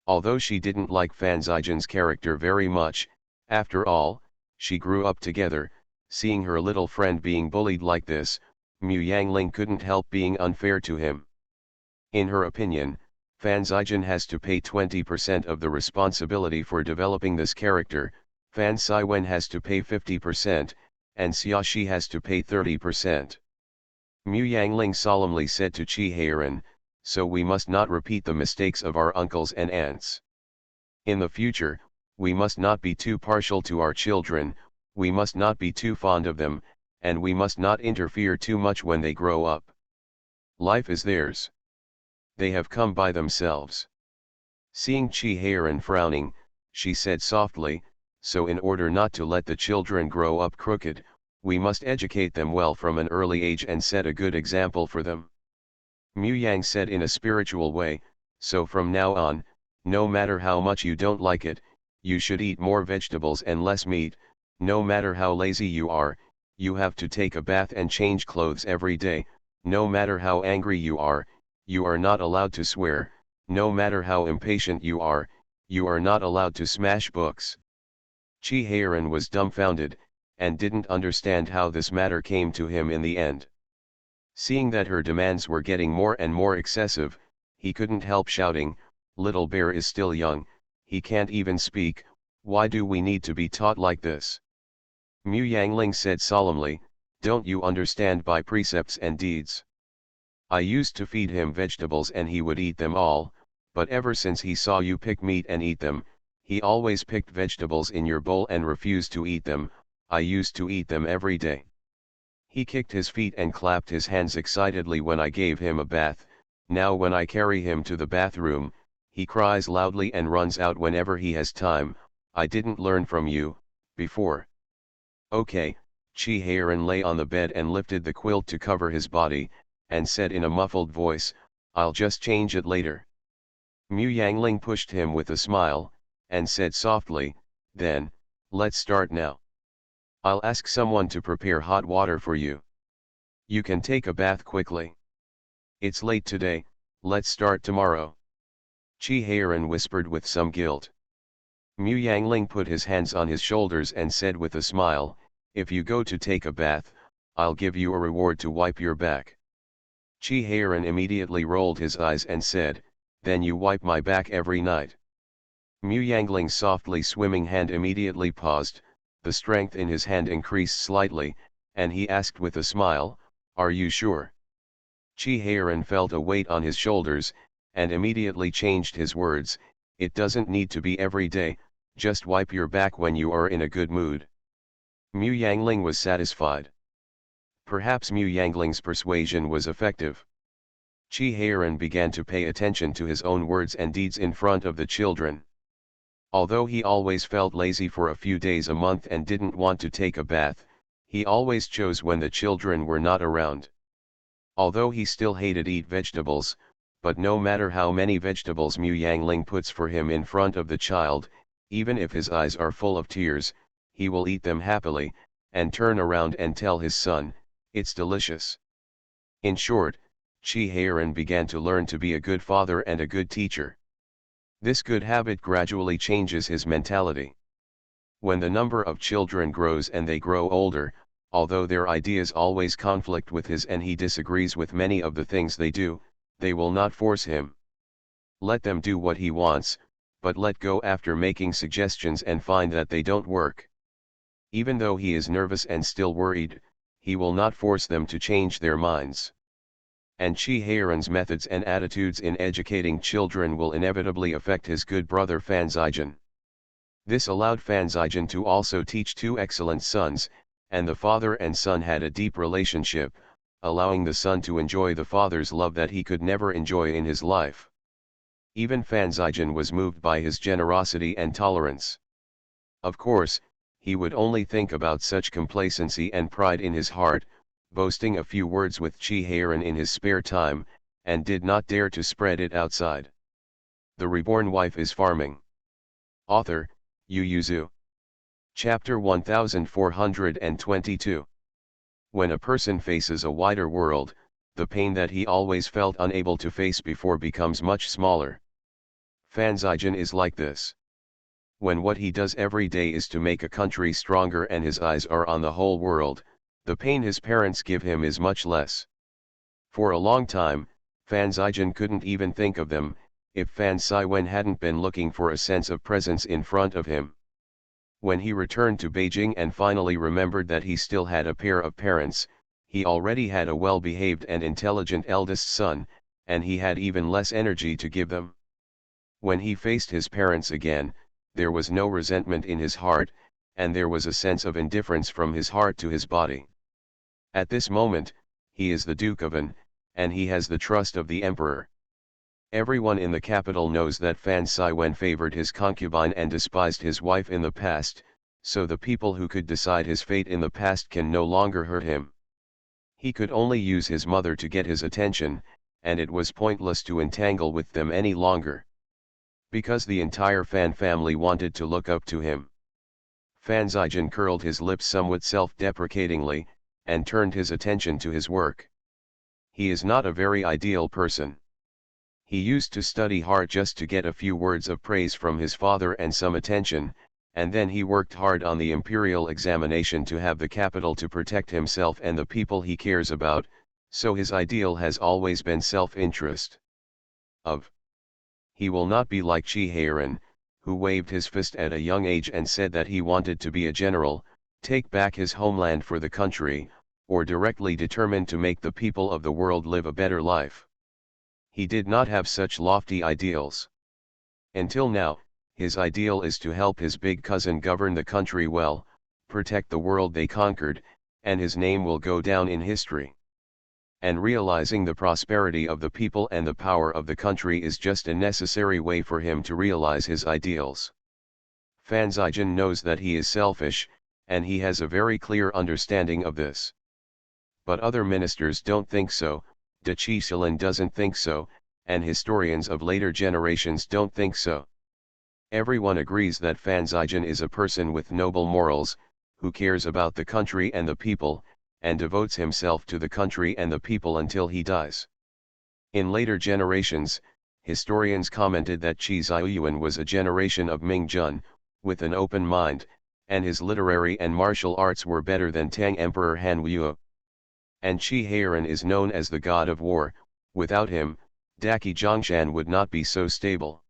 [SPEAKER 1] Although she didn't like Fan Zijin's character very much, after all, she grew up together. Seeing her little friend being bullied like this, Mu Yangling couldn't help being unfair to him. In her opinion, Fan Zijin has to pay 20% of the responsibility for developing this character, Fan Siwen has to pay 50%, and Xiaxi has to pay 30%. Mu Yangling solemnly said to Qi Heiran, so we must not repeat the mistakes of our uncles and aunts. In the future, we must not be too partial to our children, we must not be too fond of them, and we must not interfere too much when they grow up. Life is theirs. They have come by themselves. Seeing Qi Heiran frowning, she said softly, so in order not to let the children grow up crooked, we must educate them well from an early age and set a good example for them. Mu Yang said in a spiritual way, so from now on, no matter how much you don't like it, you should eat more vegetables and less meat. No matter how lazy you are, you have to take a bath and change clothes every day. No matter how angry you are, you are not allowed to swear, no matter how impatient you are not allowed to smash books. Chi Heiran was dumbfounded, and didn't understand how this matter came to him in the end. Seeing that her demands were getting more and more excessive, he couldn't help shouting, "Little bear is still young, he can't even speak, why do we need to be taught like this?" Mu Yangling said solemnly, "Don't you understand by precepts and deeds? I used to feed him vegetables and he would eat them all, but ever since he saw you pick meat and eat them, he always picked vegetables in your bowl and refused to eat them. I used to eat them every day. He kicked his feet and clapped his hands excitedly when I gave him a bath. Now when I carry him to the bathroom, he cries loudly and runs out whenever he has time. I didn't learn from you, before." "Okay." Chi Heiran lay on the bed and lifted the quilt to cover his body, and said in a muffled voice, "I'll just change it later." Mu Yangling pushed him with a smile, and said softly, "Then, let's start now. I'll ask someone to prepare hot water for you. You can take a bath quickly. It's late today, let's start tomorrow." Chi Heiran whispered with some guilt. Mu Yangling put his hands on his shoulders and said with a smile, "If you go to take a bath, I'll give you a reward to wipe your back." Chi Heiran immediately rolled his eyes and said, "Then you wipe my back every night." Mu Yangling's softly swimming hand immediately paused, the strength in his hand increased slightly, and he asked with a smile, "Are you sure?" Chi Heiran felt a weight on his shoulders, and immediately changed his words, "It doesn't need to be every day, just wipe your back when you are in a good mood." Mu Yangling was satisfied. Perhaps Mu Yangling's persuasion was effective. Chi Heiran began to pay attention to his own words and deeds in front of the children. Although he always felt lazy for a few days a month and didn't want to take a bath, he always chose when the children were not around. Although he still hated eat vegetables, but no matter how many vegetables Mu Yangling puts for him in front of the child, even if his eyes are full of tears, he will eat them happily, and turn around and tell his son, "It's delicious." In short, Chi Heiran began to learn to be a good father and a good teacher. This good habit gradually changes his mentality. When the number of children grows and they grow older, although their ideas always conflict with his and he disagrees with many of the things they do, they will not force him. Let them do what he wants, but let go after making suggestions and find that they don't work. Even though he is nervous and still worried, he will not force them to change their minds. And Chi Heiran's methods and attitudes in educating children will inevitably affect his good brother Fan Zijian. This allowed Fan Zijian to also teach two excellent sons, and the father and son had a deep relationship, allowing the son to enjoy the father's love that he could never enjoy in his life. Even Fan Zijian was moved by his generosity and tolerance. Of course, he would only think about such complacency and pride in his heart, boasting a few words with Chi Heiran in his spare time, and did not dare to spread it outside. The Reborn Wife is Farming. Author, Yu Yuzu. Chapter 1422. When a person faces a wider world, the pain that he always felt unable to face before becomes much smaller. Fan Zijian is like this. When what he does every day is to make a country stronger and his eyes are on the whole world, the pain his parents give him is much less. For a long time, Fan Zijian couldn't even think of them, if Fan Siwen hadn't been looking for a sense of presence in front of him. When he returned to Beijing and finally remembered that he still had a pair of parents, he already had a well-behaved and intelligent eldest son, and he had even less energy to give them. When he faced his parents again, there was no resentment in his heart, and there was a sense of indifference from his heart to his body. At this moment, he is the Duke of An, and he has the trust of the Emperor. Everyone in the capital knows that Fan Siwen favored his concubine and despised his wife in the past, so the people who could decide his fate in the past can no longer hurt him. He could only use his mother to get his attention, and it was pointless to entangle with them any longer. Because the entire Fan family wanted to look up to him. Fan Zijian curled his lips somewhat self-deprecatingly, and turned his attention to his work. He is not a very ideal person. He used to study hard just to get a few words of praise from his father and some attention, and then he worked hard on the imperial examination to have the capital to protect himself and the people he cares about, so his ideal has always been self-interest. He will not be like Chihayran, who waved his fist at a young age and said that he wanted to be a general, take back his homeland for the country, or directly determined to make the people of the world live a better life. He did not have such lofty ideals. Until now, his ideal is to help his big cousin govern the country well, protect the world they conquered, and his name will go down in history. And realizing the prosperity of the people and the power of the country is just a necessary way for him to realize his ideals. Fan Zijan knows that he is selfish, and he has a very clear understanding of this. But other ministers don't think so, De Chiselin doesn't think so, and historians of later generations don't think so. Everyone agrees that Fan Zijan is a person with noble morals, who cares about the country and the people, and devotes himself to the country and the people until he dies. In later generations, historians commented that Qi Ziyuan was a generation of Ming Jun, with an open mind, and his literary and martial arts were better than Tang Emperor Han Wuo. And Chihayran is known as the god of war. Without him, Daqi Zhongshan would not be so stable.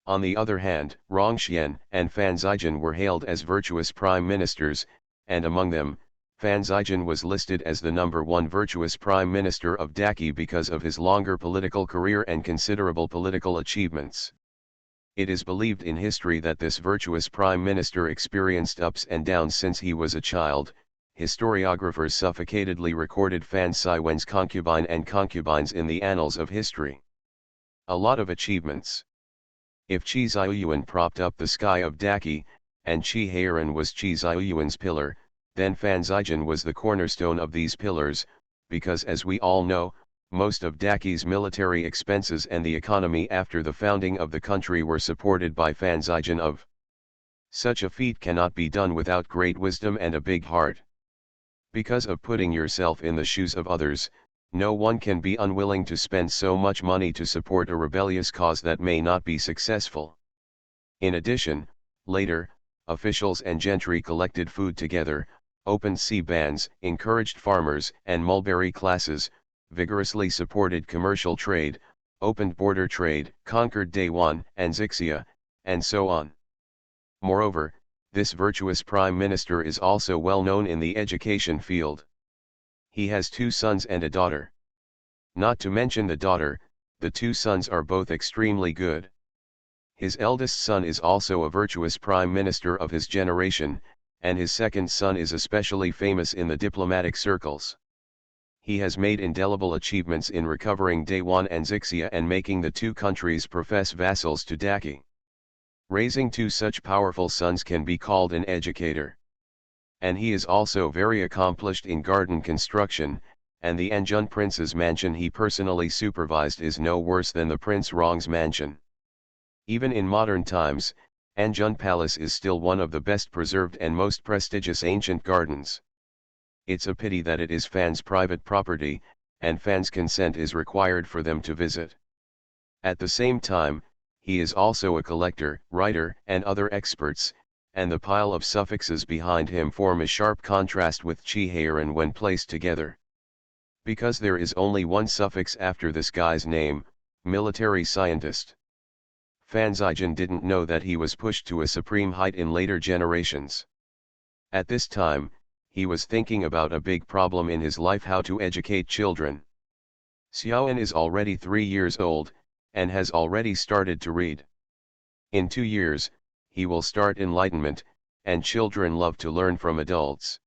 [SPEAKER 1] On the other hand, Rongxian and Fan Zijan were hailed as virtuous prime ministers, and among them, Fan Zijan was listed as the #1 virtuous prime minister of Daqi because of his longer political career and considerable political achievements. It is believed in history that this virtuous prime minister experienced ups and downs since he was a child. Historiographers sufficatedly recorded Fan Siwen's concubine and concubines in the annals of history. A lot of achievements. If Qi Ziyuan propped up the sky of Daqi, and Chihayran was Qi Ziyuan's pillar, then Fan Zijan was the cornerstone of these pillars, because as we all know, most of Daqi's military expenses and the economy after the founding of the country were supported by Fan Zijan. Such a feat cannot be done without great wisdom and a big heart. Because of putting yourself in the shoes of others, no one can be unwilling to spend so much money to support a rebellious cause that may not be successful. In addition, later, officials and gentry collected food together, opened sea bans, encouraged farmers and mulberry classes, vigorously supported commercial trade, opened border trade, conquered Daywan and Xixia, and so on. Moreover, this virtuous prime minister is also well known in the education field. He has 2 sons and a daughter. Not to mention the daughter, the 2 sons are both extremely good. His eldest son is also a virtuous prime minister of his generation, and his second son is especially famous in the diplomatic circles. He has made indelible achievements in recovering Daywan and Xixia and making the 2 countries profess vassals to Daqi. Raising 2 such powerful sons can be called an educator. And he is also very accomplished in garden construction, and the Anjun prince's mansion he personally supervised is no worse than the Prince Rong's mansion. Even in modern times, Anjun Palace is still one of the best preserved and most prestigious ancient gardens. It's a pity that it is Fan's private property, and Fan's consent is required for them to visit. At the same time, he is also a collector, writer, and other experts, and the pile of suffixes behind him form a sharp contrast with Chihayran when placed together. Because there is only one suffix after this guy's name, military scientist. Fan Zijan didn't know that he was pushed to a supreme height in later generations. At this time, he was thinking about a big problem in his life: how to educate children. Xiaoan is already 3 years old, and has already started to read. In 2 years, he will start enlightenment, and children love to learn from adults.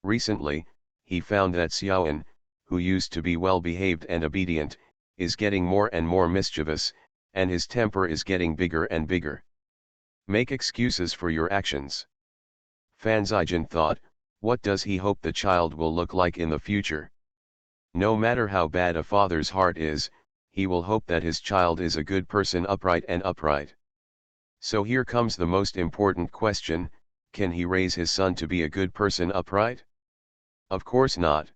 [SPEAKER 1] Recently, he found that Xiaoan, who used to be well behaved and obedient, is getting more and more mischievous, and his temper is getting bigger and bigger. Make excuses for your actions. Fan Zijan thought, what does he hope the child will look like in the future? No matter how bad a father's heart is, he will hope that his child is a good person, upright and upright. So here comes the most important question: can he raise his son to be a good person, upright? Of course not.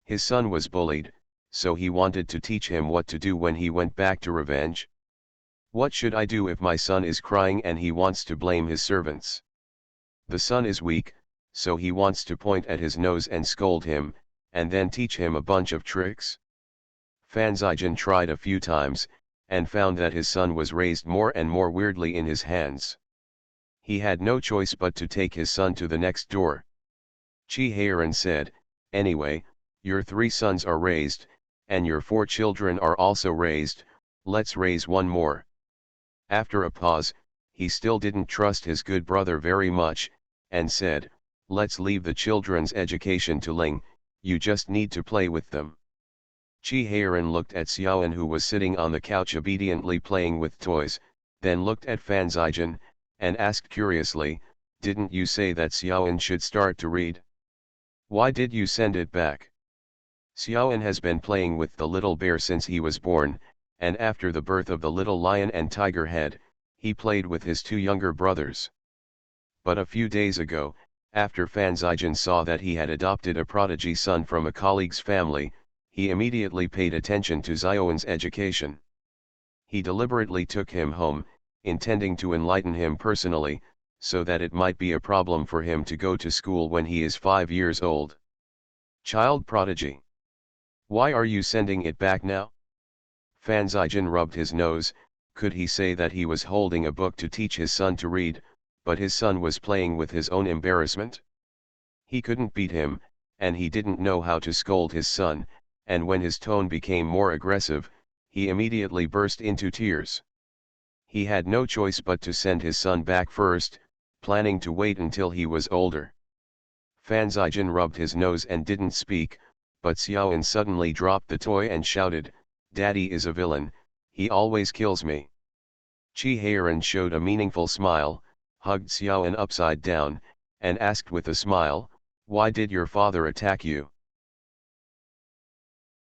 [SPEAKER 1] His son was bullied, so he wanted to teach him what to do when he went back to revenge. What should I do if my son is crying and he wants to blame his servants? The son is weak, so he wants to point at his nose and scold him, and then teach him a bunch of tricks. Fan Zijian tried a few times, and found that his son was raised more and more weirdly in his hands. He had no choice but to take his son to the next door. Chi Heiran said, "Anyway, your 3 sons are raised, and your 4 children are also raised, let's raise one more." After a pause, he still didn't trust his good brother very much, and said, "Let's leave the children's education to Ling, you just need to play with them." Chi Heiran looked at Xiaoan, who was sitting on the couch obediently playing with toys, then looked at Fan Zijian, and asked curiously, "Didn't you say that Xiaoan should start to read? Why did you send it back?" Xiaoan has been playing with the little bear since he was born, and after the birth of the little lion and tiger head, he played with his 2 younger brothers. But a few days ago, after Fan Zijian saw that he had adopted a prodigy son from a colleague's family, he immediately paid attention to Xiaoan's education. He deliberately took him home, intending to enlighten him personally, so that it might be a problem for him to go to school when he is 5 years old. Child prodigy. Why are you sending it back now? Fan Zijian rubbed his nose. Could he say that he was holding a book to teach his son to read, but his son was playing with his own embarrassment? He couldn't beat him, and he didn't know how to scold his son, and when his tone became more aggressive, he immediately burst into tears. He had no choice but to send his son back first, planning to wait until he was older. Fan Zijian rubbed his nose and didn't speak, but Xiaoan suddenly dropped the toy and shouted, "Daddy is a villain, he always kills me." Chi Heiran showed a meaningful smile, hugged Xiaoan upside down, and asked with a smile, "Why did your father attack you?"